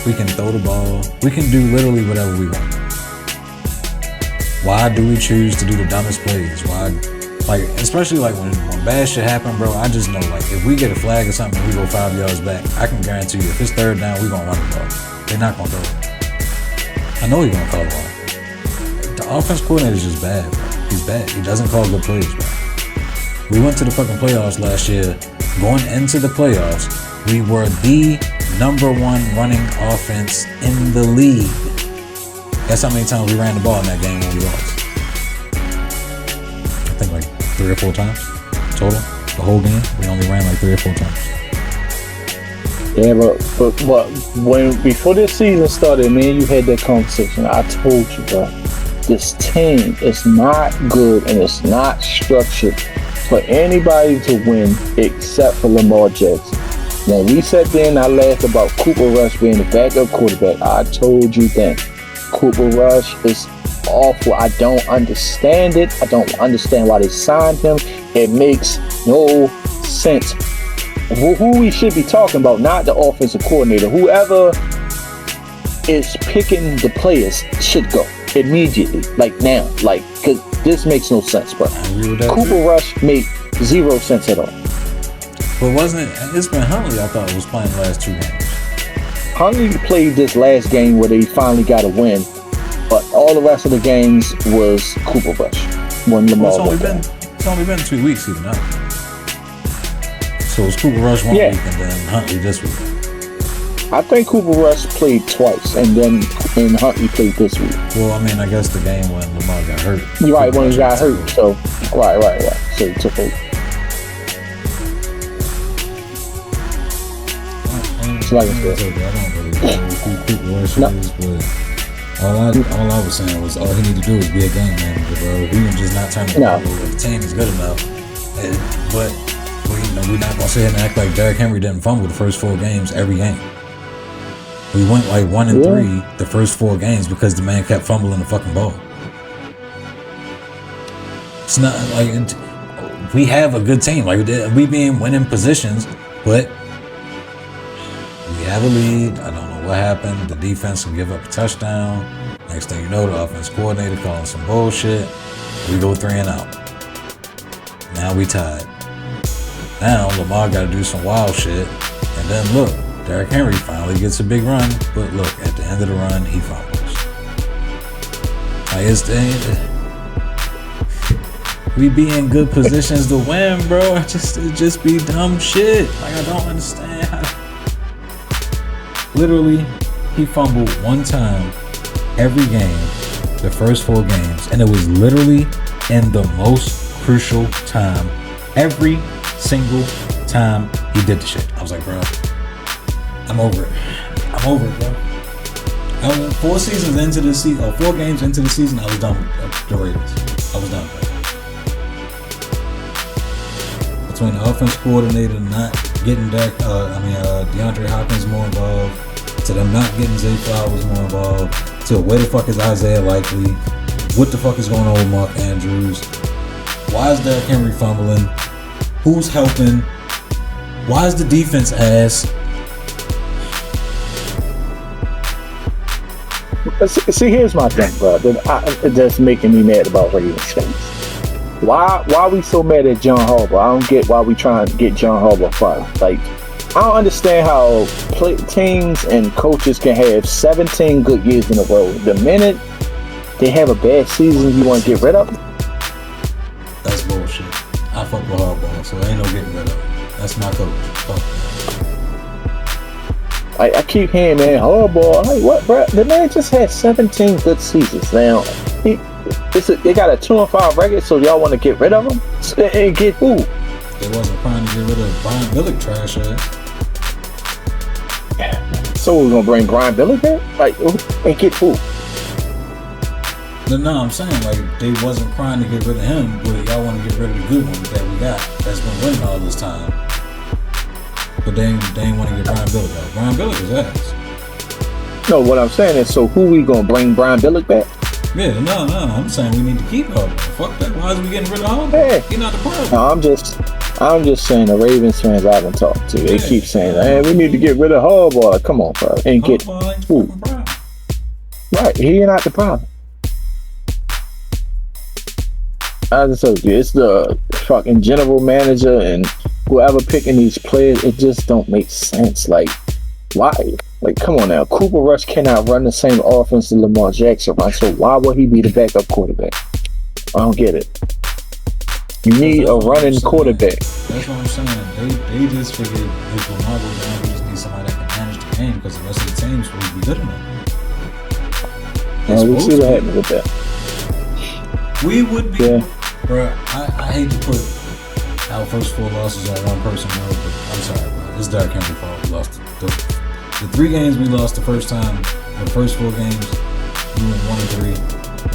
We can throw the ball. We can do literally whatever we want. Why do we choose to do the dumbest plays? Why? Like, especially like when bad shit happen, bro, I just know, like, if we get a flag or something and we go 5 yards back, I can guarantee you if it's third down, we're going to run the ball. They're not going to throw it. I know he's going to call it wrong. The offense coordinator is just bad, bro. He's bad. He doesn't call good plays, bro. We went to the fucking playoffs last year. Going into the playoffs, we were the #1 running offense in the league. Guess how many times we ran the ball in that game when we lost? I think like 3 or 4 times total. The whole game, we only ran like 3 or 4 times. Yeah, but before this season started, man, you had that conversation. I told you, bro, this team is not good and it's not structured for anybody to win except for Lamar Jackson. When we sat there and I laughed about Cooper Rush being the backup quarterback, I told you then, Cooper Rush is awful. I don't understand it. I don't understand why they signed him. It makes no sense. Who we should be talking about, not the offensive coordinator. Whoever is picking the players should go immediately, like now, like, because this makes no sense, bro. Cooper Rush made 0 sense at all. But it's been Huntley, I thought, was playing the last 2 games. Huntley played this last game where they finally got a win, but all the rest of the games was Cooper Rush. When Lamar it's only been 2 weeks even now. So it's Cooper Rush 1 week and then Huntley this week. I think Cooper Rush played twice and Huntley played this week. Well, I mean, I guess the game when Lamar got hurt. You're right, when he got hurt. So, right. So he took over. Like I don't really know who Cooper Rush is, but all I was saying was all he need to do is be a game manager, bro. He can just not turn the ball over. The team is good enough. But we're not gonna sit here and act like Derrick Henry didn't fumble the first 4 games every game. We went like 1-3 the first 4 games because the man kept fumbling the fucking ball. It's not like we have a good team. Like we be in winning positions, but we have a lead. I don't know what happened. The defense will give up a touchdown. Next thing you know, the offense coordinator calling some bullshit. We go 3 and out. Now we tied. Now Lamar got to do some wild shit. And then look, Derrick Henry finally gets a big run. But look, at the end of the run, he fumbles. We be in good positions to win, bro. It just be dumb shit. Like, I don't understand how. Literally, he fumbled 1 time every game, the first 4 games, and it was literally in the most crucial time. Every single time he did the shit. I was like, bro, I'm over it. I'm over it, bro. 4 seasons into the season, or 4 games into the season, I was done with the Raiders. I was done with that. Between the offense coordinator not getting DeAndre Hopkins more involved, to them not getting Zay Flowers more involved, to where the fuck is Isaiah Likely? What the fuck is going on with Mark Andrews? Why is Derrick Henry fumbling? Who's helping? Why is the defense ass? See, here's my thing, bro. That's making me mad about Ravens fans. Why we so mad at John Harbaugh? I don't get why we trying to get John Harbaugh fired. Like, I don't understand how teams and coaches can have 17 good years in a row. The minute they have a bad season, you want to get rid of them? That's bullshit. I fuck with Harbaugh, so ain't no getting rid of him. That's my coach. Fuck that. I keep hearing, man, Harbaugh. Like, what, bro? The man just had 17 good seasons. Now, they got a 2-5 record, so y'all want to get rid of him? And get who? They wasn't trying to get rid of Brian Billick trash ass. So we're gonna bring Brian Billick back? Like, and get who? No, I'm saying, like, they wasn't trying to get rid of him, but y'all want to get rid of the good ones that we got that's been winning all this time. But they ain't want to get Brian Billick out. Brian Billick is ass. No, what I'm saying is, so who we gonna bring Brian Billick back? Yeah, no, I'm saying we need to keep Harbaugh. Fuck that. Why is we getting rid of Harbaugh? Hey. He's not the problem. No, I'm just saying the Ravens fans I've been talking to, they keep saying, hey, we need to get rid of Harbaugh. Come on, bro. And get who? Right, he not the problem. I just told you, it's the fucking general manager and whoever picking these players. It just don't make sense. Like, why? Like, come on now. Cooper Rush cannot run the same offense that Lamar Jackson runs, so why would he be the backup quarterback? I don't get it. You need a running quarterback. That's what I'm saying. They just figured if Lamar goes down, we just need somebody that can manage the game because the rest of the team's supposed to be good enough. We'll see what happens with that. We would be, bro. I hate to put our first 4 losses on one person, bro, but I'm sorry, bro. It's Derrick Henry's fault. We lost the 3 games we lost the first time. The first 4 games, we went 1-3.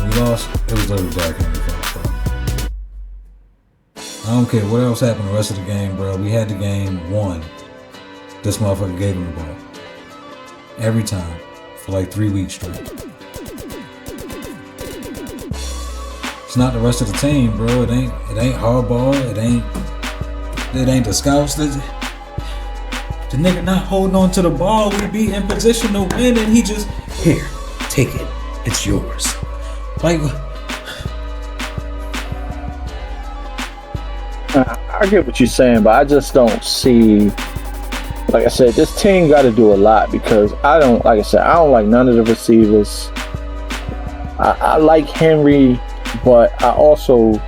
When we lost, it was literally Derrick Henry's fault, bro. I don't care what else happened the rest of the game, bro. We had the game won. This motherfucker gave him the ball every time for like 3 weeks straight. It's not the rest of the team, bro. It ain't Harbaugh. It ain't the scouts. The nigga not holding on to the ball. We be in position to win, and he just, here, take it. It's yours. Like, I get what you're saying, but I just don't see. Like I said, this team got to do a lot because I don't like none of the receivers. I like Henry. But I also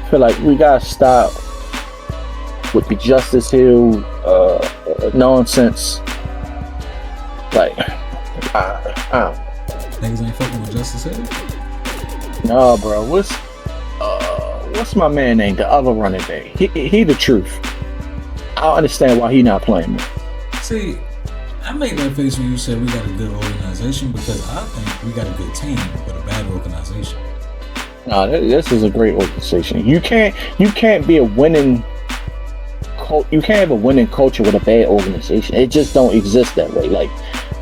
feel like we gotta stop with the Justice Hill nonsense. Like, niggas ain't fucking with Justice Hill? Nah, bro. What's my man name? The other running back. He the truth. I don't understand why he not playing more. See, I made that face when you said we got a good organization because I think we got a good team, but a bad organization. No, this is a great organization. You can't be a winning. You can't have a winning culture with a bad organization. It just don't exist that way. Like,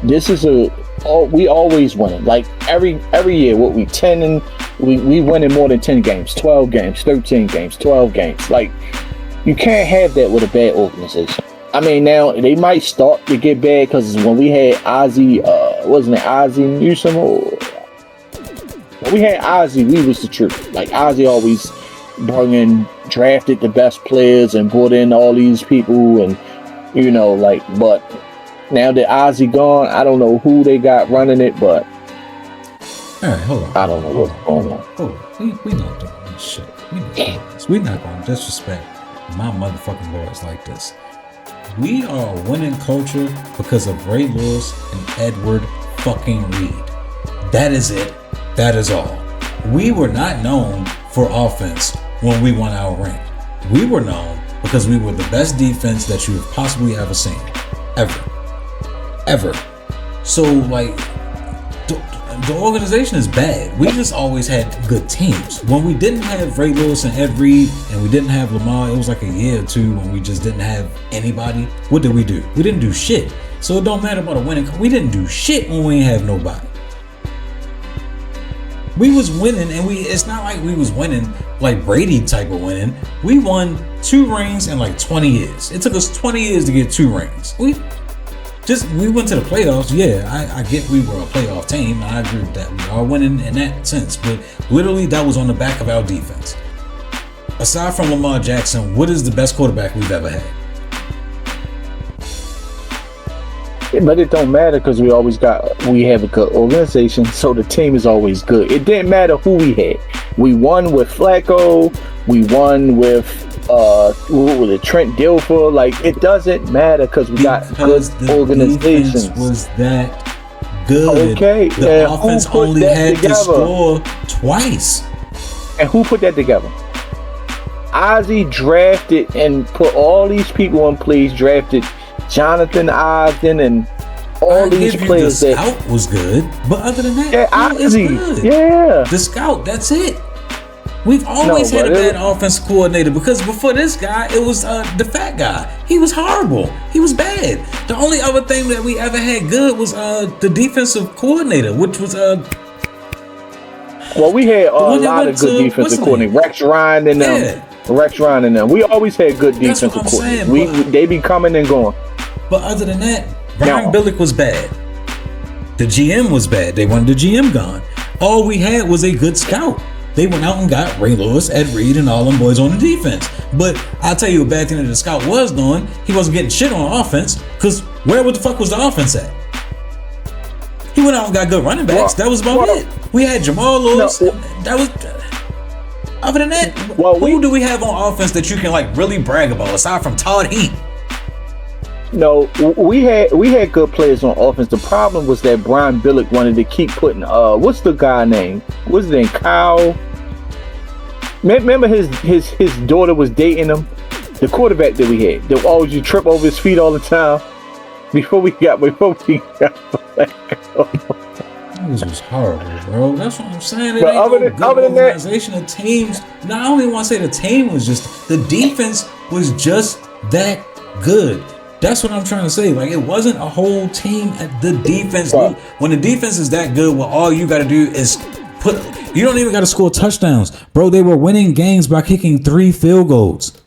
this is we always winning. Like every year, what we 10 and we winning more than 10 games, 12 games, 13 games, 12 games. Like, you can't have that with a bad organization. I mean, now they might start to get bad because when we had Ozzie, wasn't it Ozzie Newsome? When we had Ozzie, we was the truth. Like, Ozzie always drafted the best players and brought in all these people, and but now that Ozzie gone, I don't know who they got running it, but all right, hold on. I don't know what's going on. Hold on. We not doing this shit. We not going to disrespect my motherfucking boys like this. We are a winning culture because of Ray Lewis and Edward fucking Reed. That is it. That is all. We were not known for offense when we won our ring. We were known because we were the best defense that you have possibly ever seen. Ever. So, like, the organization is bad. We just always had good teams. When we didn't have Ray Lewis and Ed Reed, and we didn't have Lamar, it was like a year or two when we just didn't have anybody. What did we do? We didn't do shit. So it don't matter about a winning. We didn't do shit when we ain't have nobody. We was winning, and it's not like we was winning like Brady type of winning. We won 2 rings in like 20 years. It took us 20 years to get 2 rings. We went to the playoffs. Yeah, I get we were a playoff team. I agree with that. We are winning in that sense. But literally, that was on the back of our defense. Aside from Lamar Jackson, what is the best quarterback we've ever had? But it don't matter because we have a good organization, so the team is always good. It didn't matter who we had. We won with Flacco. We won with Trent Dilfer. Like, it doesn't matter because we got good organizations. Was that good? Okay. The offense only had to score twice. And who put that together? Ozzie drafted and put all these people in place. Drafted Jonathan Ogden and all these players. The scout was good, but other than that, yeah, Ozzie, yeah, the scout. That's it. We've always had a bad offense coordinator because before this guy, it was the fat guy. He was horrible. He was bad. The only other thing that we ever had good was the defensive coordinator, which was well, we had a lot of good defensive coordinators. Rex Ryan and them. Rex Ryan and them. We always had good defensive coordinators. They be coming and going. But other than that, Brian Billick was bad. The GM was bad. They wanted the GM gone. All we had was a good scout. They went out and got Ray Lewis, Ed Reed, and all them boys on the defense. But I'll tell you a bad thing that the scout was doing. He wasn't getting shit on offense because what the fuck was the offense at? He went out and got good running backs. That was about it. We had Jamal Lewis. That was... Other than that, who do we have on offense that you can like really brag about aside from Todd Heap? No, we had good players on offense. The problem was that Brian Billick wanted to keep putting what's the guy name? What's his name? Kyle. Remember his daughter was dating him? The quarterback that we had. That always you trip over his feet all the time. Before we got This was horrible, bro. That's what I'm saying. But other than organization of teams. Now, I don't even want to say the team was just the defense was just that good. That's what I'm trying to say. Like, it wasn't a whole team at the defense. Right. When the defense is that good, well, all you got to do is you don't even got to score touchdowns, bro. They were winning games by kicking 3 field goals.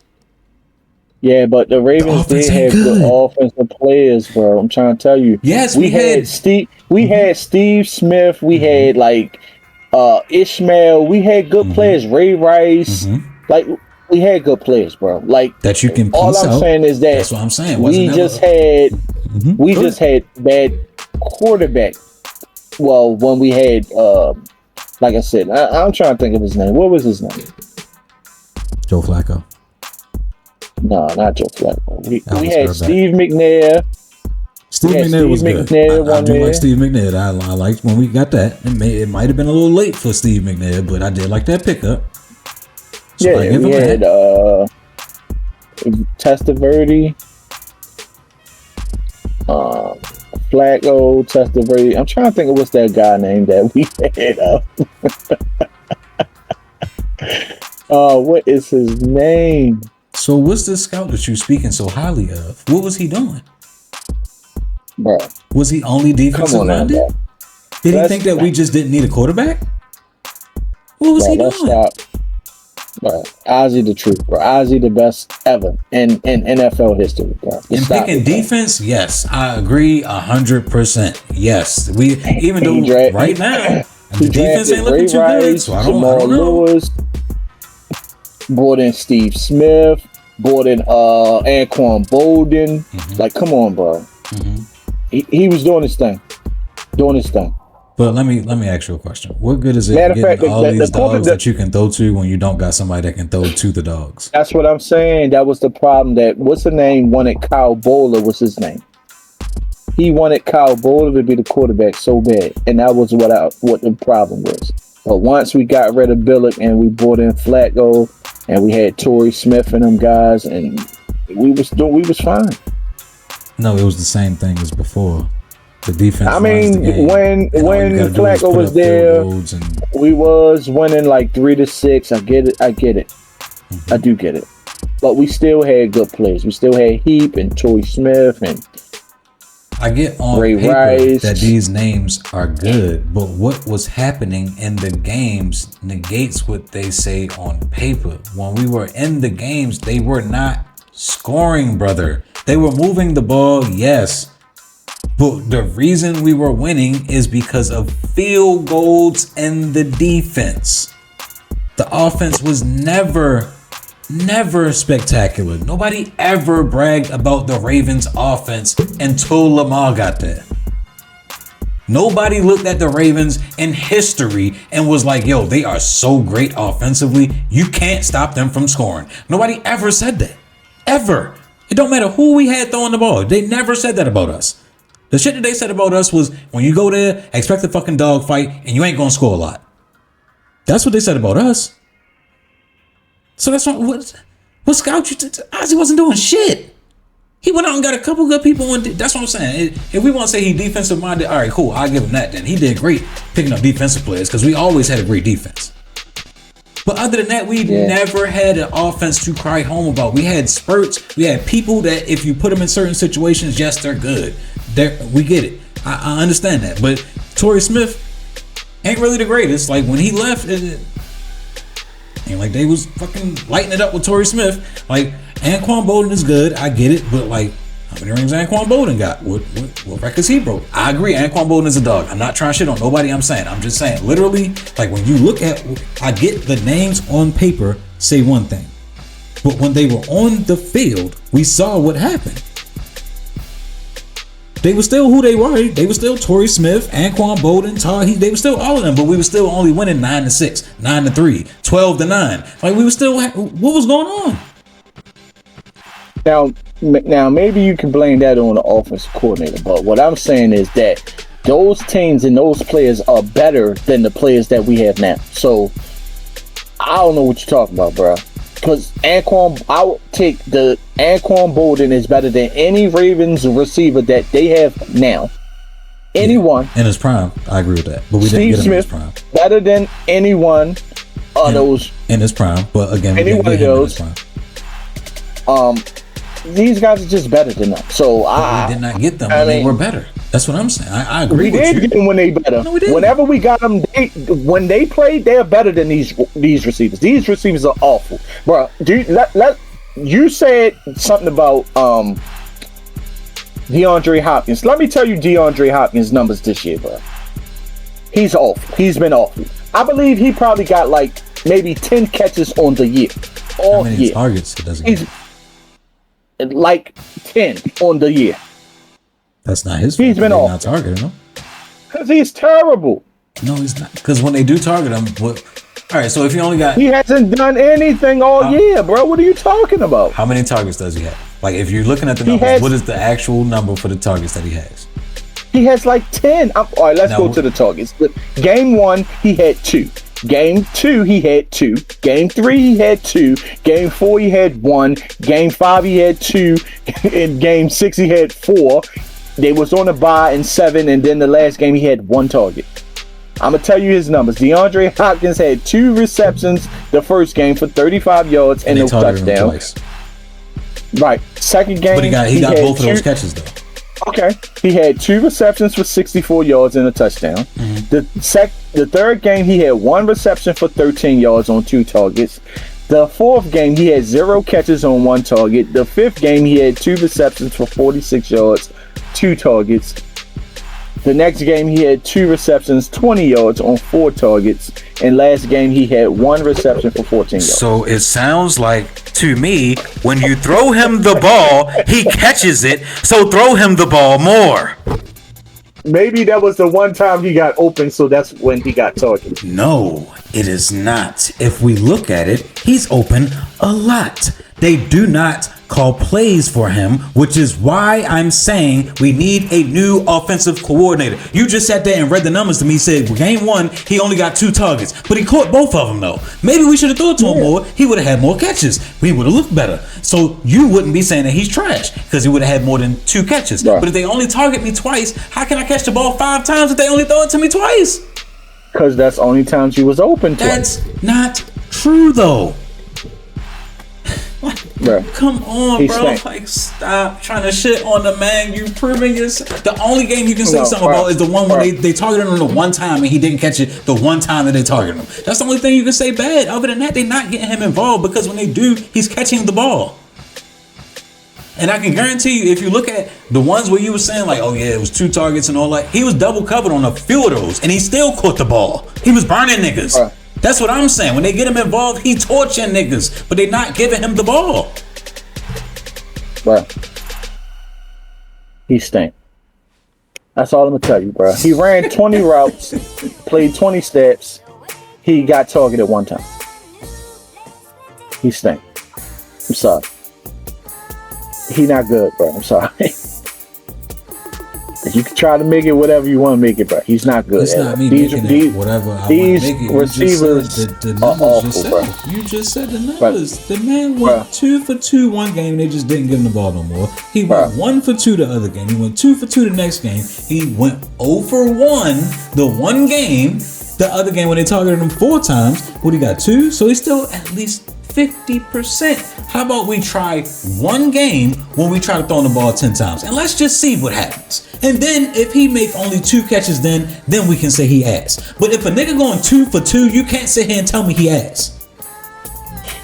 Yeah, but the Ravens did have good offensive players, bro. I'm trying to tell you. Yes, we had Steve. We had Steve Smith. We had like Ishmael. We had good players. Ray Rice. Like we had good players, bro. Like that you can. All I'm saying is that that's what I'm saying. We just had bad quarterback. Well, when we had, like I said, I'm trying to think of his name. What was his name? Joe Flacco. No, not Joe Flacco. We had Steve McNair. Steve McNair was good. I do like Steve McNair. I liked when we got that. It might have been a little late for Steve McNair, but I did like that pickup. So we had Testaverde, Flacco, Testaverde. I'm trying to think of what's that guy name that we had. What is his name? So what's this scout that you speaking so highly of? What was he doing? Bro. Was he only defensive minded? Did he think that we just didn't need a quarterback? What was he doing? Stop. Bro, Ozzie the truth, bro. Ozzie the best ever in NFL history, bro. And picking defense, yes, I agree 100%. Yes, even though right now the defense ain't looking too good, so I don't know. Lewis, brought in Steve Smith, brought in Anquan Bolden. Like, come on, bro. He was doing his thing. But let me ask you a question. What good is it getting all these dogs that you can throw to when you don't got somebody that can throw to the dogs? That's what I'm saying. That was the problem. What's the name? Wanted Kyle Bowler was his name. He wanted Kyle Bowler to be the quarterback so bad, and that was what the problem was. But once we got rid of Billick and we brought in Flacco and we had Torrey Smith and them guys, and we was fine. No, it was the same thing as before. The defense. I mean, when Flacco was there, we was winning like 3-6. I get it. I do get it. But we still had good players. We still had Heap and Torrey Smith, and I get on Ray paper Rice. that these names are good, but what was happening in the games negates what they say on paper. When we were in the games, they were not scoring, brother. They were moving the ball, yes. But the reason we were winning is because of field goals and the defense. The offense was never spectacular. Nobody ever bragged about the Ravens offense until Lamar got there. Nobody looked at the Ravens in history and was like, yo, they are so great offensively, you can't stop them from scoring. Nobody ever said that. Ever. It don't matter who we had throwing the ball. They never said that about us. The shit that they said about us was, when you go there, expect a fucking dog fight and you ain't gonna score a lot. That's what they said about us. So that's what scout you to Ozzy wasn't doing shit. He went out and got a couple good people on. That's what I'm saying. If we want to say he defensive minded, all right, cool. I'll give him that then. He did great picking up defensive players because we always had a great defense. But other than that, we never had an offense to cry home about. We had spurts. We had people that if you put them in certain situations, yes, they're good. We get it. I understand that. But Torrey Smith ain't really the greatest. Like when he left, ain't like they was fucking lighting it up with Torrey Smith. Like Anquan Bolden is good. I get it. But like, how many rings Anquan Bolden got? What records he broke? I agree. Anquan Bolden is a dog. I'm not trying to shit on nobody. I'm just saying, literally, like when you look at, I get the names on paper say one thing, but when they were on the field, we saw what happened. They were still who they were. They were still Torrey Smith, Anquan Bolden, they were still all of them, but we were still only winning 9-6, 9-3, 12-9. Like we were still, what was going on? Now, maybe you can blame that on the offensive coordinator, but what I'm saying is that those teams and those players are better than the players that we have now. So I don't know what you're talking about, bro. Because I would take the Anquan Bolden is better than any Ravens receiver that they have now. Anyone. In his prime, I agree with that. But we Steve didn't get him Smith, in his prime. Better than anyone of those. In his prime. But again, we didn't get him in his prime. These guys are just better than them. So we did not get them when they were better. That's what I'm saying. I agree with you. We did get them when they better. No, we didn't. Whenever we got them, when they played, they're better than these receivers. These receivers are awful, bro. You said something about DeAndre Hopkins. Let me tell you DeAndre Hopkins' numbers this year, bro. He's awful. He's been awful. I believe he probably got like maybe 10 catches on the year. How many targets he doesn't get? Like 10 on the year. That's not his fault. He's been off. Not targeting him. Because he's terrible. No, he's not. Because when they do target him, all right, so if he only got... He hasn't done anything all year, bro. What are you talking about? How many targets does he have? Like, if you're looking at the numbers, what is the actual number for the targets that he has? He has like 10. All right, let's go to the targets. Game 1, he had 2. Game 2, he had 2. Game 3, he had 2. Game 4, he had 1. Game 5, he had 2. In Game 6, he had 4. They was on a bye in 7, and then the last game, he had 1 target. I'm going to tell you his numbers. DeAndre Hopkins had 2 receptions the first game for 35 yards and no touchdown. Right. Second game, but he got both of those catches, though. Okay. He had 2 receptions for 64 yards and a touchdown. Mm-hmm. The third game, he had 1 reception for 13 yards on 2 targets. The fourth game, he had 0 catches on 1 target. The fifth game, he had 2 receptions for 46 yards, 2 targets. The next game, he had 2 receptions, 20 yards on 4 targets. And last game, he had 1 reception for 14 yards. So it sounds like, to me, when you throw him the ball, he catches it. So throw him the ball more. Maybe that was the one time he got open, so that's when he got targeted. No, it is not. If we look at it, he's open a lot. They do not call plays for him, which is why I'm saying we need a new offensive coordinator. You just sat there and read the numbers to me, said game 1, he only got 2 targets, but he caught both of them though. Maybe we should have thrown to him more. He would have had more catches. We would have looked better. So you wouldn't be saying that he's trash because he would have had more than 2 catches. Right. But if they only target me twice, how can I catch the ball 5 times if they only throw it to me twice? Because that's only times you was open twice. That's not true though. Bro. Come on, He's bro. stank. Like, stop trying to shit on the man. You proving yourself. The only game you can say No, something bro. about is the one Bro. when they targeted him the one time and he didn't catch it the one time that they targeted him. That's the only thing you can say bad. Other than that, they're not getting him involved because when they do, he's catching the ball. And I can guarantee you, if you look at the ones where you were saying like, oh yeah, it was 2 targets and all that, he was double covered on a few of those and he still caught the ball. He was burning niggas. Bro. That's what I'm saying. When they get him involved, he torching niggas, but they not giving him the ball. Bro. He stank. That's all I'm gonna tell you, bro. He ran 20 routes, played 20 steps. He got targeted 1 time. He stank. I'm sorry. He not good, bro. I'm sorry. You can try to make it whatever you want to make it, bro. He's not good. It's not me making it whatever I want to these make it. receivers the are numbers awful, bro. You just said the numbers. Bro. The man Bro. went 2 for 2 one game. They just didn't give him the ball no more. He went Bro. 1 for 2 the other game. He went 2 for 2 the next game. He went 0 for 1 the one game. The other game when they targeted him 4 times, what he got 2? So he's still at least 50%. How about we try one game when we try to throw the ball 10 times and let's just see what happens. And then if he make only 2 catches, then we can say he ass. But if a nigga going 2 for 2, you can't sit here and tell me he ass.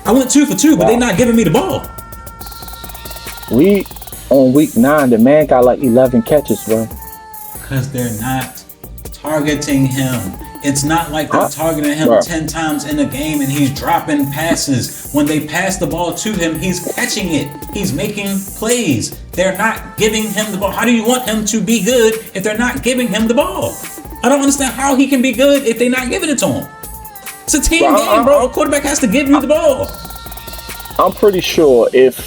I went 2 for 2, but they not giving me the ball. We on week 9, the man got like 11 catches, bro. Because they're not targeting him. It's not like they're targeting him Bro. 10 times in a game and he's dropping passes. When they pass the ball to him, he's catching it. He's making plays. They're not giving him the ball. How do you want him to be good if they're not giving him the ball? I don't understand how he can be good if they're not giving it to him. It's a team game, bro. A quarterback has to give you the ball. I'm pretty sure if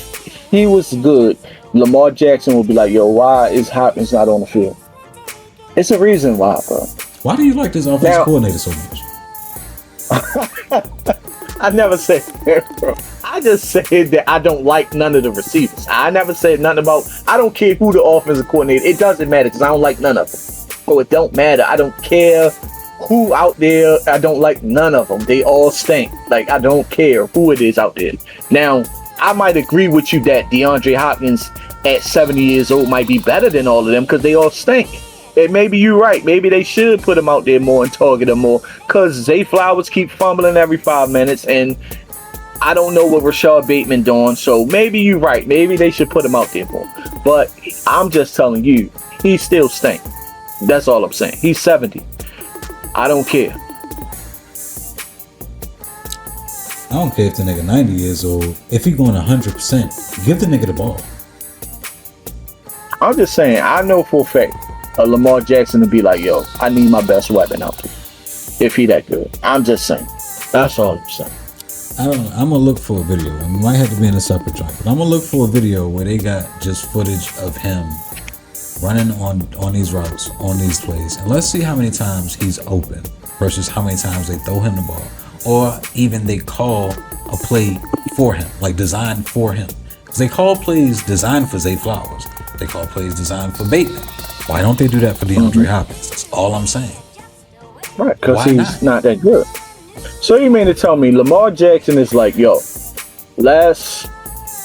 he was good, Lamar Jackson would be like, yo, why is Hopkins not on the field? It's a reason why, bro. Why do you like this offensive coordinator so much? I never said that, bro. I just said that I don't like none of the receivers. I never said nothing about, I don't care who the offensive coordinator. It doesn't matter because I don't like none of them. Oh, it don't matter. I don't care who out there. I don't like none of them. They all stink. Like, I don't care who it is out there. Now, I might agree with you that DeAndre Hopkins at 70 years old might be better than all of them because they all stink. And maybe you're right. Maybe they should put him out there more and target him more because Zay Flowers keep fumbling every 5 minutes. And I don't know what Rashad Bateman doing. So maybe you're right. Maybe they should put him out there more. But I'm just telling you, he still stink. That's all I'm saying. He's 70. I don't care. I don't care if the nigga 90 years old. If he going 100%, give the nigga the ball. I'm just saying, I know for a fact Lamar Jackson to be like, yo, I need my best weapon out there. If he that good. I'm just saying. That's all I'm saying. I'm gonna look for a video. It might have to be in a separate joint, but I'm gonna look for a video where they got just footage of him running on these routes, on these plays, and let's see how many times he's open versus how many times they throw him the ball, or even they call a play for him, like designed for him. Because they call plays designed for Zay Flowers. They call plays designed for Bateman. Why don't they do that for DeAndre Hopkins? That's all I'm saying. Right, because he's not that good. So you mean to tell me Lamar Jackson is like, yo, let's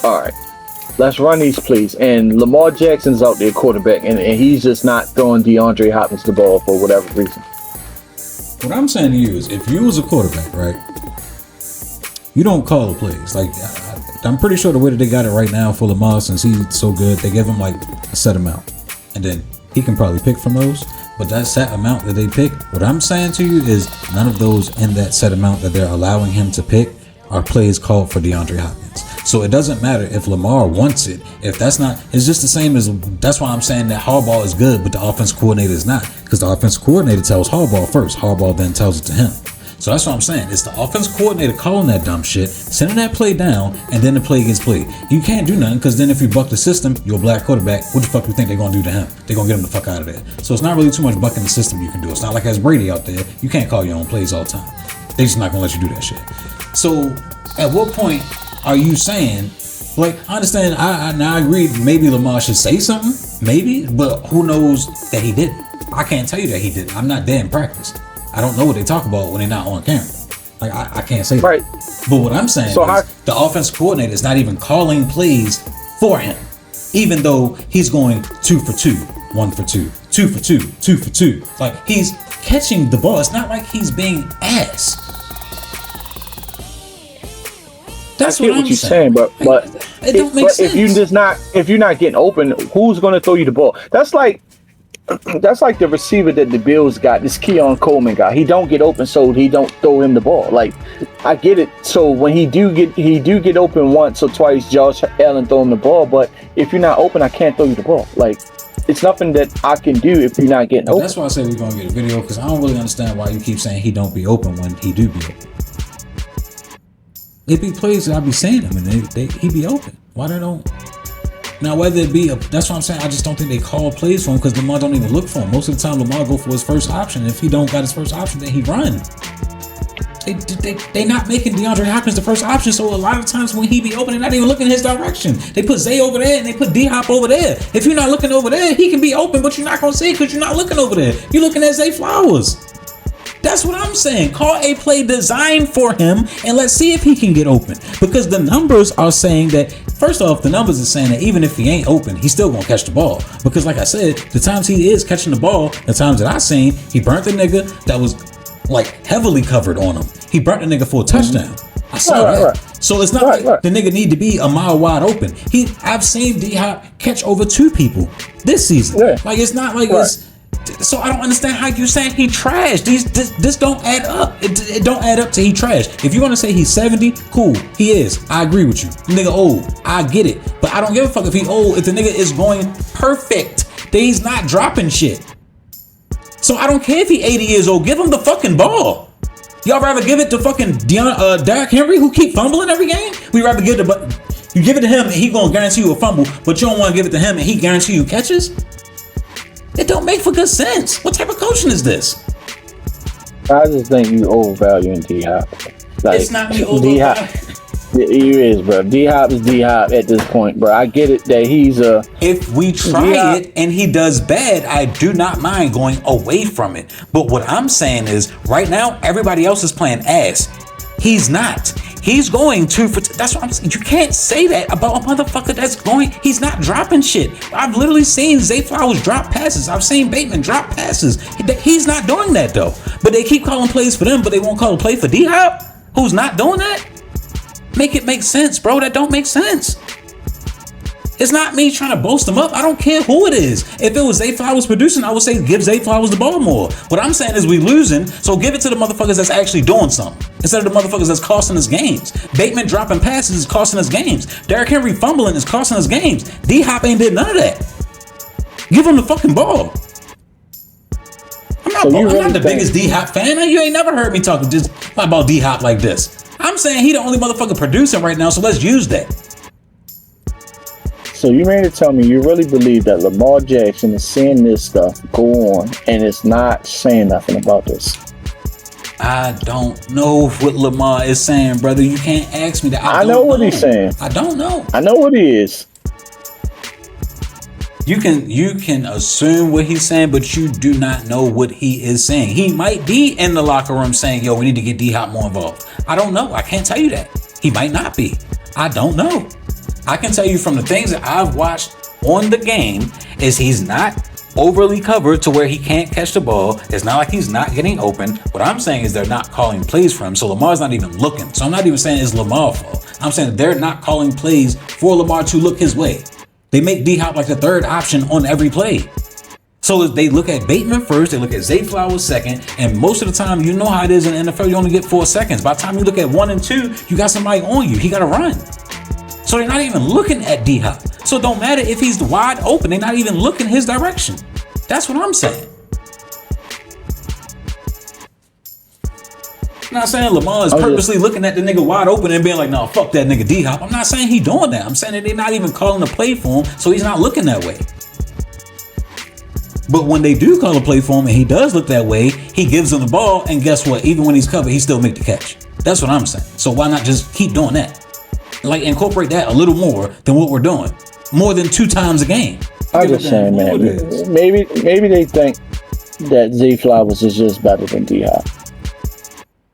run these plays. And Lamar Jackson's out there quarterback, and he's just not throwing DeAndre Hopkins the ball for whatever reason. What I'm saying to you is, if you was a quarterback, right, you don't call the plays. Like, I'm pretty sure the way that they got it right now for Lamar, since he's so good, they give him like a set amount. And then he can probably pick from those. But that set amount that they pick, what I'm saying to you is none of those in that set amount that they're allowing him to pick are plays called for DeAndre Hopkins. So it doesn't matter if Lamar wants it. If that's not, it's just the same as, that's why I'm saying that Harbaugh is good, but the offense coordinator is not. Because the offense coordinator tells Harbaugh first. Harbaugh then tells it to him. So that's what I'm saying. It's the offense coordinator calling that dumb shit, sending that play down, and then the play gets played. You can't do nothing because then if you buck the system, you're a black quarterback. What the fuck do you think they're going to do to him? They're going to get him the fuck out of there. So it's not really too much bucking the system you can do. It's not like as Brady out there. You can't call your own plays all the time. They just not going to let you do that shit. So at what point are you saying, like, I understand, I agree, maybe Lamar should say something, maybe, but who knows that he didn't? I can't tell you that he didn't. I'm not there in practice. I don't know what they talk about when they're not on camera. Like I can't say that. Right. But what I'm saying is the offensive coordinator is not even calling plays for him, even though he's going 2 for 2, 1 for 2, 2 for 2, 2 for 2. Like he's catching the ball. It's not like he's being asked. That's I get what you're saying, but it don't make sense. If you're not getting open, who's going to throw you the ball? That's like the receiver that the Bills got, this Keon Coleman guy. He don't get open, so he don't throw him the ball. Like, I get it. So when he do get open once or twice, Josh Allen throw him the ball. But if you're not open, I can't throw you the ball. Like, it's nothing that I can do if you're not getting open. That's why I said we're gonna get a video, because I don't really understand why you keep saying he don't be open when he do be open. It be plays that I be saying him and he be open. Why they don't? Now, whether it be that's what I'm saying. I just don't think they call plays for him because Lamar don't even look for him. Most of the time, Lamar go for his first option. If he don't got his first option, then he run. They not making DeAndre Hopkins the first option. So a lot of times when he be open, they're not even looking in his direction. They put Zay over there and they put D-Hop over there. If you're not looking over there, he can be open, but you're not gonna see it because you're not looking over there. You're looking at Zay Flowers. That's what I'm saying. Call a play designed for him and let's see if he can get open. Because the numbers are saying that, first off, the numbers are saying that even if he ain't open, he's still gonna catch the ball. Because like I said, the times he is catching the ball, the times that I seen, he burnt the nigga that was like heavily covered on him. He burnt the nigga for a touchdown. I saw that. Right. So it's not like the nigga need to be a mile wide open. I've seen D-Hop catch over 2 people this season. Yeah. Like it's not like it's. So I don't understand how you saying he trash. This don't add up. It don't add up to he trash. If you want to say he's 70, cool. He is. I agree with you. Nigga old. I get it. But I don't give a fuck if he old. If the nigga is going perfect, then he's not dropping shit. So I don't care if he 80 years old. Give him the fucking ball. Y'all rather give it to fucking Derrick Henry who keep fumbling every game? We rather give you give it to him and he gonna guarantee you a fumble, but you don't want to give it to him and he guarantee you catches? It don't make for good sense. What type of coaching is this? I just think you overvaluing D-Hop. Like, it's not me overvaluing. You is, bro. D-Hop is D-Hop at this point, bro. I get it that he's a... If we try D-Hop. It and he does bad, I do not mind going away from it. But what I'm saying is, right now, everybody else is playing ass. He's not. He's going 2 for 2. That's what I'm saying. You can't say that about a motherfucker that's going. He's not dropping shit. I've literally seen Zay Flowers drop passes. I've seen Bateman drop passes. He's not doing that though. But they keep calling plays for them, but they won't call a play for D-Hop, who's not doing that. Make it make sense, bro. That don't make sense. It's not me trying to boast him up. I don't care who it is. If it was Zay Flowers producing, I would say give Zay Flowers the ball more. What I'm saying is we losing, so give it to the motherfuckers that's actually doing something instead of the motherfuckers that's costing us games. Bateman dropping passes is costing us games. Derrick Henry fumbling is costing us games. D-Hop ain't did none of that. Give him the fucking ball. I'm not the biggest D-Hop fan. You ain't never heard me talking just about D-Hop like this. I'm saying he the only motherfucker producing right now, so let's use that. So you mean to tell me you really believe that Lamar Jackson is seeing this stuff go on and is not saying nothing about this? I don't know what Lamar is saying, brother. You can't ask me that. I know what he's saying. I don't know. I know what he is. You can assume what he's saying, but you do not know what he is saying. He might be in the locker room saying, yo, we need to get D-Hop more involved. I don't know. I can't tell you that. He might not be. I don't know. I can tell you from the things that I've watched on the game is he's not overly covered to where he can't catch the ball. It's not like he's not getting open. What I'm saying is they're not calling plays for him. So Lamar's not even looking. So I'm not even saying it's Lamar's fault. I'm saying they're not calling plays for Lamar to look his way. They make D-Hop like the third option on every play. So they look at Bateman first, they look at Zay Flowers second, and most of the time, you know how it is in the NFL, you only get 4 seconds. By the time you look at 1 and 2, you got somebody on you. He got to run. So they're not even looking at D-Hop. So it don't matter if he's wide open. They're not even looking his direction. That's what I'm saying. I'm not saying Lamar is purposely looking at the nigga wide open and being like, no, fuck that nigga D-Hop. I'm not saying he doing that. I'm saying that they're not even calling a play for him, so he's not looking that way. But when they do call a play for him and he does look that way, he gives them the ball, and guess what? Even when he's covered, he still make the catch. That's what I'm saying. So why not just keep doing that? Like, incorporate that a little more than what we're doing. More than 2 times a game. I'm just saying, man. Maybe they think that Zay Flowers is just better than D-Hop.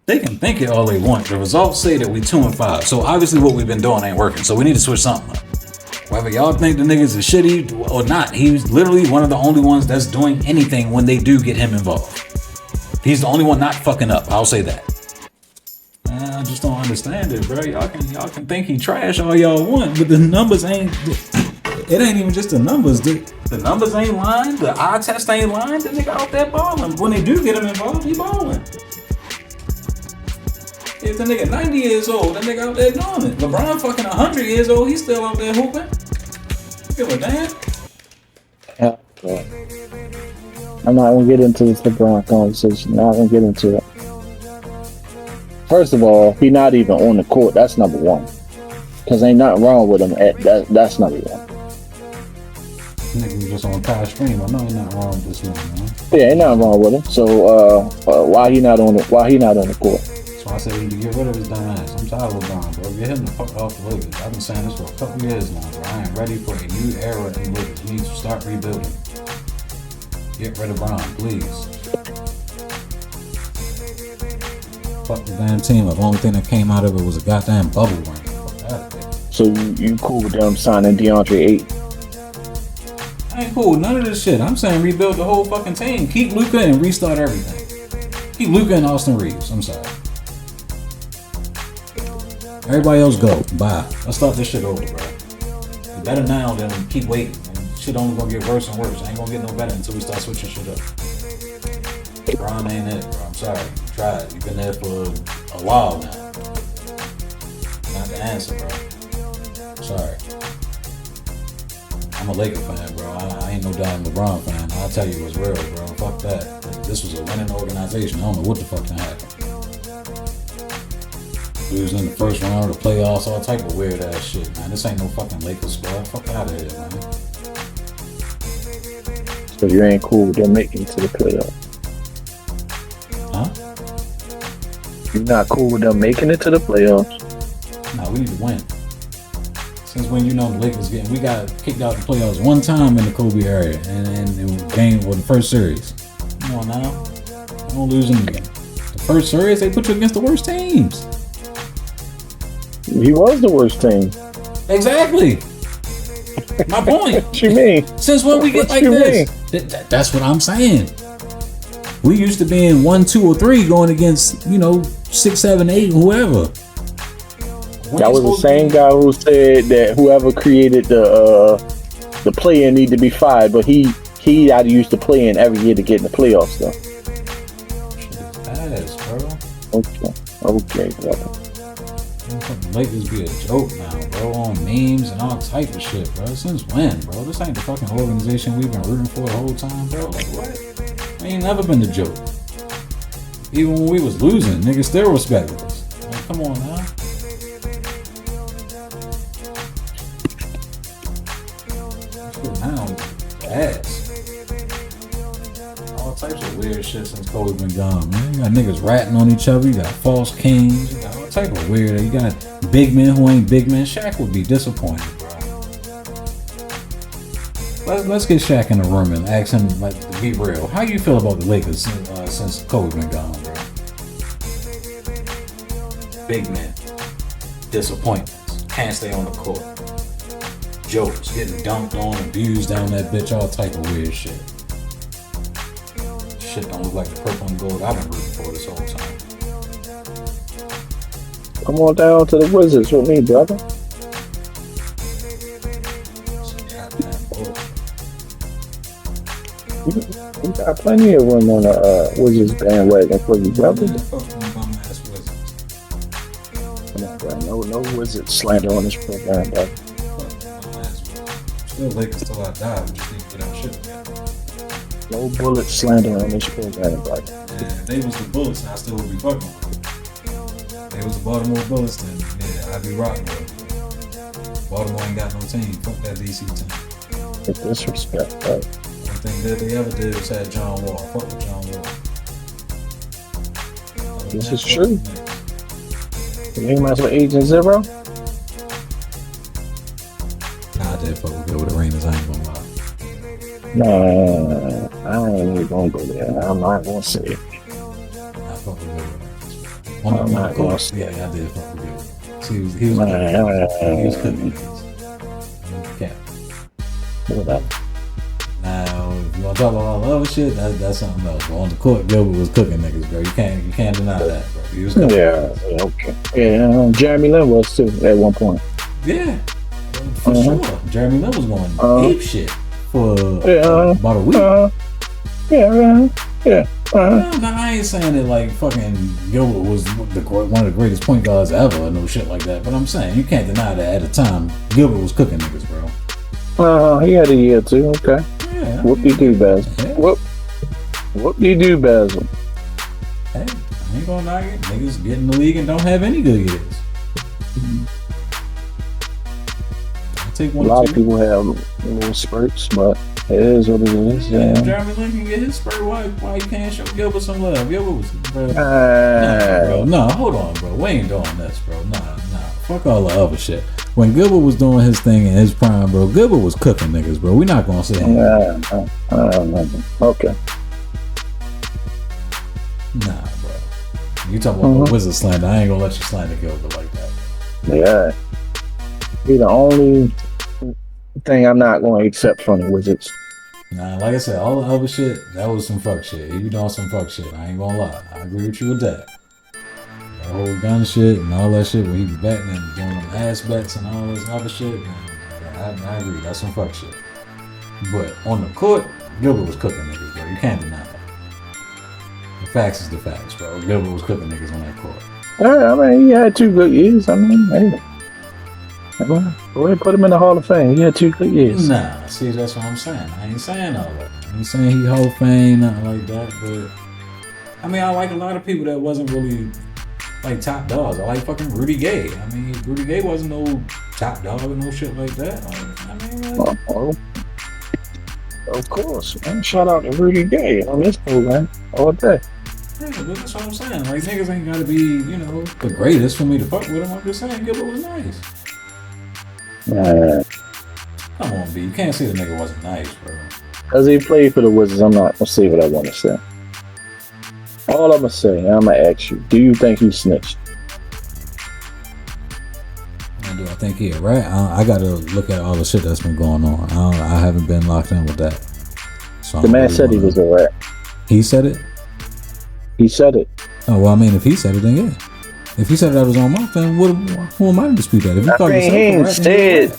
They can think it all they want. The results say that we 2-5. So obviously what we've been doing ain't working. So we need to switch something up. Whether y'all think the niggas is shitty or not, he's literally one of the only ones that's doing anything when they do get him involved. He's the only one not fucking up. I'll say that. I just don't understand it, bro. Y'all can think he trash all y'all want, but the numbers ain't. It ain't even just the numbers. The numbers ain't lying. The eye test ain't lying. The nigga out there balling. When they do get him involved, he balling. If the nigga 90 years old, that nigga out there doing it. LeBron fucking 100 years old, he's still out there hooping. Give a damn. Yeah. I'm not gonna get into this LeBron conversation. Not gonna get into it. First of all, he not even on the court. That's number one. Cause ain't nothing wrong with him. That's number one. Nigga just on past stream. I know ain't nothing wrong with this one, man. Yeah, ain't nothing wrong with him. So why he not on the court? So I said we need to get rid of his dumb ass. I'm tired of LeBron, bro. Get him the fuck off the Lakers. I've been saying this for a couple years now, bro. I am ready for a new era in the Lakers. We need to start rebuilding. Get rid of Bron, please. Fuck the damn team. The only thing that came out of it was a goddamn bubble ring. Fuck that. So you cool with them signing DeAndre Ayton? I ain't cool with none of this shit. I'm saying rebuild the whole fucking team. Keep Luka and restart everything. Keep Luka and Austin Reeves. I'm sorry. Everybody else go. Bye. Let's start this shit over, bro. It's better now than keep waiting. And shit only gonna get worse and worse. Ain't gonna get no better until we start switching shit up. Bron ain't it, bro. I'm sorry. You tried. You've been there for a while now. Not the answer, bro. Sorry. I'm a Laker fan, bro. I ain't no damn LeBron fan. I'll tell you what's real, bro. Fuck that. This was a winning organization. I don't know what the fuck can happen. Losing in the first round of the playoffs, all type of weird ass shit, man. This ain't no fucking Lakers squad. Fuck out of here, man. So you ain't cool with them making it to the playoffs? Huh? You not cool with them making it to the playoffs? Nah, we need to win. Since when the Lakers we got kicked out the playoffs one time in the Kobe area and game the first series. Come on now. Don't lose them again. The first series, they put you against the worst teams. He was the worst team. Exactly. My point. What you mean? Since when we get like this? That's what I'm saying. We used to be in 1, 2, or 3 going against 6, 7, 8, whoever. That was the same guy who said that whoever created the play-in need to be fired, but he had to use the play-in every year to get in the playoffs, though. Ass, bro. Okay, brother. Lakers be a joke now, bro, on memes and all type of shit, bro. Since when, bro? This ain't the fucking organization we've been rooting for the whole time, bro. Like, what? We ain't never been the joke. Even when we was losing, niggas still respected us. Like, come on now. Now, ass. All types of weird shit since Kobe been gone, man. You got niggas ratting on each other. You got false kings. You got all type of weird. You got big men who ain't big men. Shaq would be disappointed, bro. Let's get Shaq in the room and ask him, like, to be real. How you feel about the Lakers since Kobe been gone, bro? Big men. Disappointments. Can't stay on the court. Jokes. Getting dunked on, abused down that bitch. All type of weird shit. Shit don't look like the purple and gold I've been rooting for this whole time. Come on down to the Wizards with me, brother. We got plenty of room on the Wizards bandwagon for you, brother. Come on, bro. No Wizards slander on this program, brother. Still Lakers till I die. We just need to get our shit together. No bullet slander on this program, brother. And if they was the Bullets, I still would be fucking with them. If they was the Baltimore Bullets, then yeah, I'd be rocking with them. Baltimore ain't got no team. Fuck that DC team. With disrespect, bro. One thing that they ever did was had John Wall. Fuck with John Wall. This is true. You ain't mess with Agent Zero? Nah, I did fuck with good with arenas. I ain't gonna lie. Nah, I ain't even gonna go there. I'm not gonna say it. I fuck with good with arenas. On I'm the not gonna court. say. Yeah, I did fuck with Gilbert. See, he was cooking. Okay. Whatever. Now, if you want to talk about all the other shit, that's something else. But on the court, Gilbert was cooking niggas, bro. You can't deny that, bro. He was cooking. Yeah, okay. Yeah, Jeremy Lin was too at one point. Yeah, for sure. Jeremy Lin was going ape shit for about a week. Yeah. No, I ain't saying that like fucking Gilbert was one of the greatest point guards ever or no shit like that. But I'm saying you can't deny that at the time Gilbert was cooking niggas, bro. He had a year too. Okay. Yeah. Whoop-de-doo, Basil. Yeah. Whoop-de-doo, Basil. Hey, I ain't gonna knock it. Niggas get in the league and don't have any good years. I'll take one. A lot of people have little spurts, but it is what it is. Yeah, if Jeremy Lin can get his spurt, why you can't show Gilbert some love? Gilbert was, bro. No, hold on, bro. We ain't doing this, bro. Nah. Fuck all the other shit. When Gilbert was doing his thing in his prime, bro, Gilbert was cooking niggas, bro. We not gonna say that. Okay. Nah, bro. You talking about Wizard slander? I ain't gonna let you slander Gilbert like that. Yeah. He the only thing I'm not going to accept from the Wizards. Nah, like I said, all the other shit, that was some fuck shit. He be doing some fuck shit. I ain't gonna lie. I agree with you with that. The whole gun shit and all that shit when he be betting and doing them ass bets and all this other shit. And I agree. That's some fuck shit. But on the court, Gilbert was cooking niggas, bro. You can't deny that. The facts is the facts, bro. Gilbert was cooking niggas on that court. Yeah, I mean, he had 2 good years. I mean, hey. Go ahead and put him in the Hall of Fame. He had 2 good years. Nah, see, that's what I'm saying. I ain't saying all that. I ain't saying he Hall of Fame, nothing like that. But, I mean, I like a lot of people that wasn't really, like, top dogs. I like fucking Rudy Gay. I mean, Rudy Gay wasn't no top dog or no shit like that. Of course, man. Shout out to Rudy Gay on this program all day. Yeah, but that's what I'm saying. Like, niggas ain't gotta be, the greatest for me to fuck with him. I'm just saying Gilbert was nice. Come on, B. You can't say the nigga wasn't nice, bro. Because he played for the Wizards, I'm not going to say what I want to say. All I'm going to say, I'm going to ask you, do you think he snitched? Do I think he a rat? I got to look at all the shit that's been going on. I haven't been locked in with that. So the man said he was a rat. He said it? He said it. Oh, well, I mean, if he said it, then yeah. If he said it out of his own mouth, then who am I to dispute that? If he called himself a rat,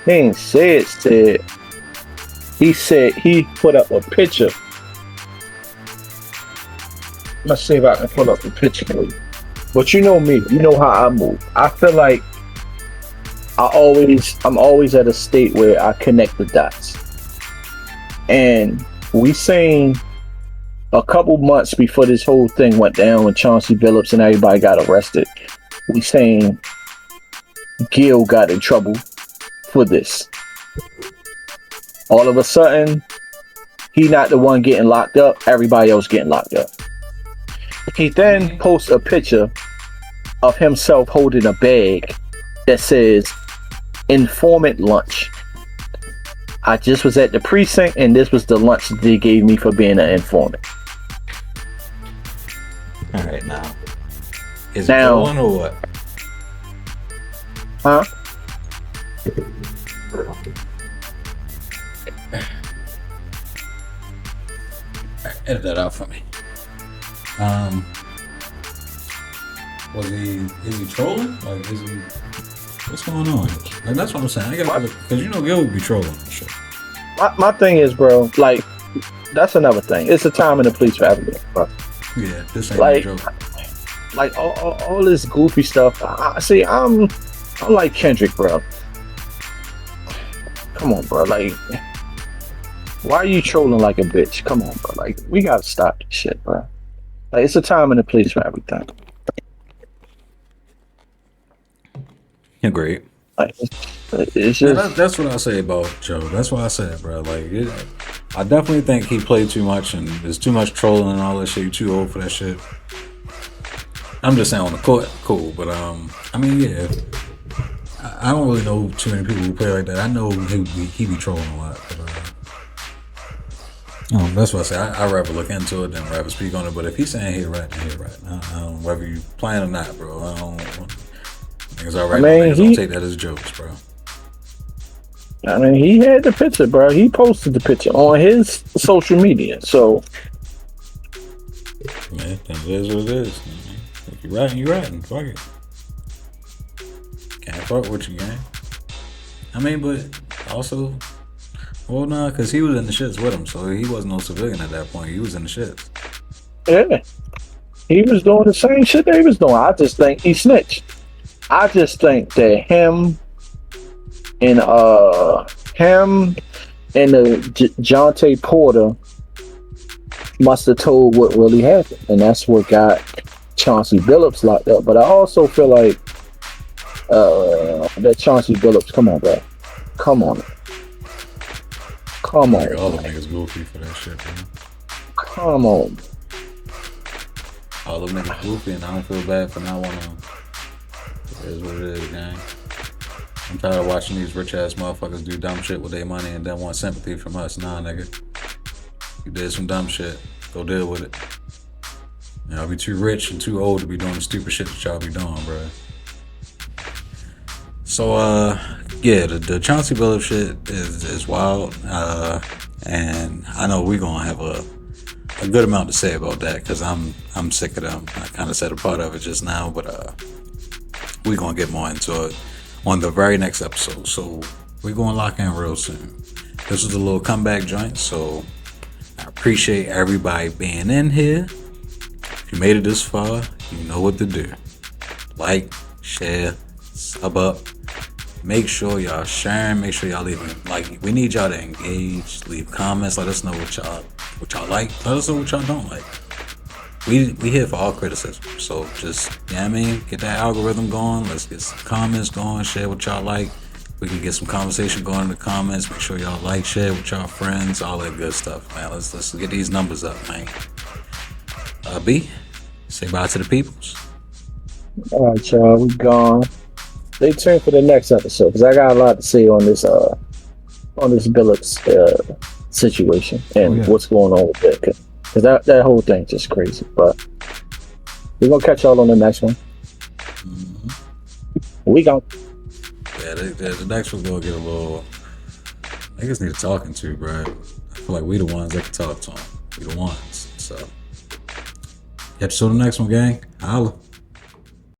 he ain't said. He said he put up a picture. Let's see if I can pull up the picture for you. But you know me, you know how I move. I feel like I'm always at a state where I connect the dots. And we seen a couple months before this whole thing went down when Chauncey Billups and everybody got arrested, we saying Gil got in trouble for this. All of a sudden, he not the one getting locked up, everybody else getting locked up. He then posts a picture of himself holding a bag that says informant lunch. I just was at the precinct and this was the lunch that they gave me for being an informant. All right, now. Is it trolling or what? Huh? Edit that out for me. Is he trolling? Like, what's going on? Like, that's what I'm saying. I gotta look, because Gil would be trolling and shit. My thing is, bro, like, that's another thing. It's a time and a place for everything, bro. Yeah, this ain't a joke. Like, all this goofy stuff. I'm like Kendrick, bro. Come on, bro. Like, why are you trolling like a bitch? Come on, bro. Like, we gotta stop this shit, bro. Like, it's a time and a place for everything. Agreed. Like, it's just that's what I say about Joe. That's what I said, bro. Like, I definitely think he played too much and there's too much trolling and all that shit. You're too old for that shit. I'm just saying on the court, cool. But I mean, yeah. I don't really know too many people who play like that. I know he be trolling a lot. But, That's what I say. I'd rather look into it than rather speak on it. But if he's saying he right, then he right. I don't, whether you playing or not, bro. I don't. Niggas already niggas don't take that as jokes, bro. I mean, he had the picture, bro. He posted the picture on his social media. So, man, that is what it is. If you ratting, you ratting. Fuck it. Can't fuck with you, gang. I mean, but also, well, nah, because he was in the shits with him, so he wasn't no civilian at that point. He was in the shits. yeah, he was doing the same shit they was doing. I just think he snitched. I just think that him and the Jonte Porter must have told what really happened, and that's what got Chauncey Billups locked up. But I also feel like that Chauncey Billups, come on, bro, come on, Like all the niggas goofy for that shit, bro. Come on. All the niggas goofy, and I don't feel bad for not wanting to. It is what it is, gang. I'm tired of watching these rich ass motherfuckers do dumb shit with their money and then want sympathy from us. Nah, nigga. You did some dumb shit. Go deal with it. Y'all be too rich and too old to be doing the stupid shit that y'all be doing, bro. So, yeah, the Chauncey Billups shit is wild. And I know we're gonna have a good amount to say about that because I'm sick of them. I kind of said a part of it just now, but we're gonna get more into it on the very next episode. So we're gonna lock in real soon. This was a little comeback joint, so I appreciate everybody being in here. If you made it this far, you know what to do. Like, share, sub up. Make sure y'all sharing. Make sure y'all leaving. Like, we need y'all to engage, leave comments. Let us know what y'all like. Let us know what y'all don't like. We here for all criticism. So just, you know what I mean? Get that algorithm going. Let's get some comments going. Share what y'all like. We can get some conversation going in the comments. Make sure y'all like, share with y'all friends, all that good stuff, man. Let's get these numbers up, man. B, say bye to the peoples. All right, y'all, we gone. Stay tuned for the next episode because I got a lot to say on this Billups situation and what's going on with that. Because that whole thing's just crazy. But we're gonna catch y'all on the next one. Mm-hmm. We gone. Yeah, the next one's gonna get a little. Niggas need talking to, bro. I feel like we the ones that can talk to them. We the ones. So, catch you on the next one, gang. Holla.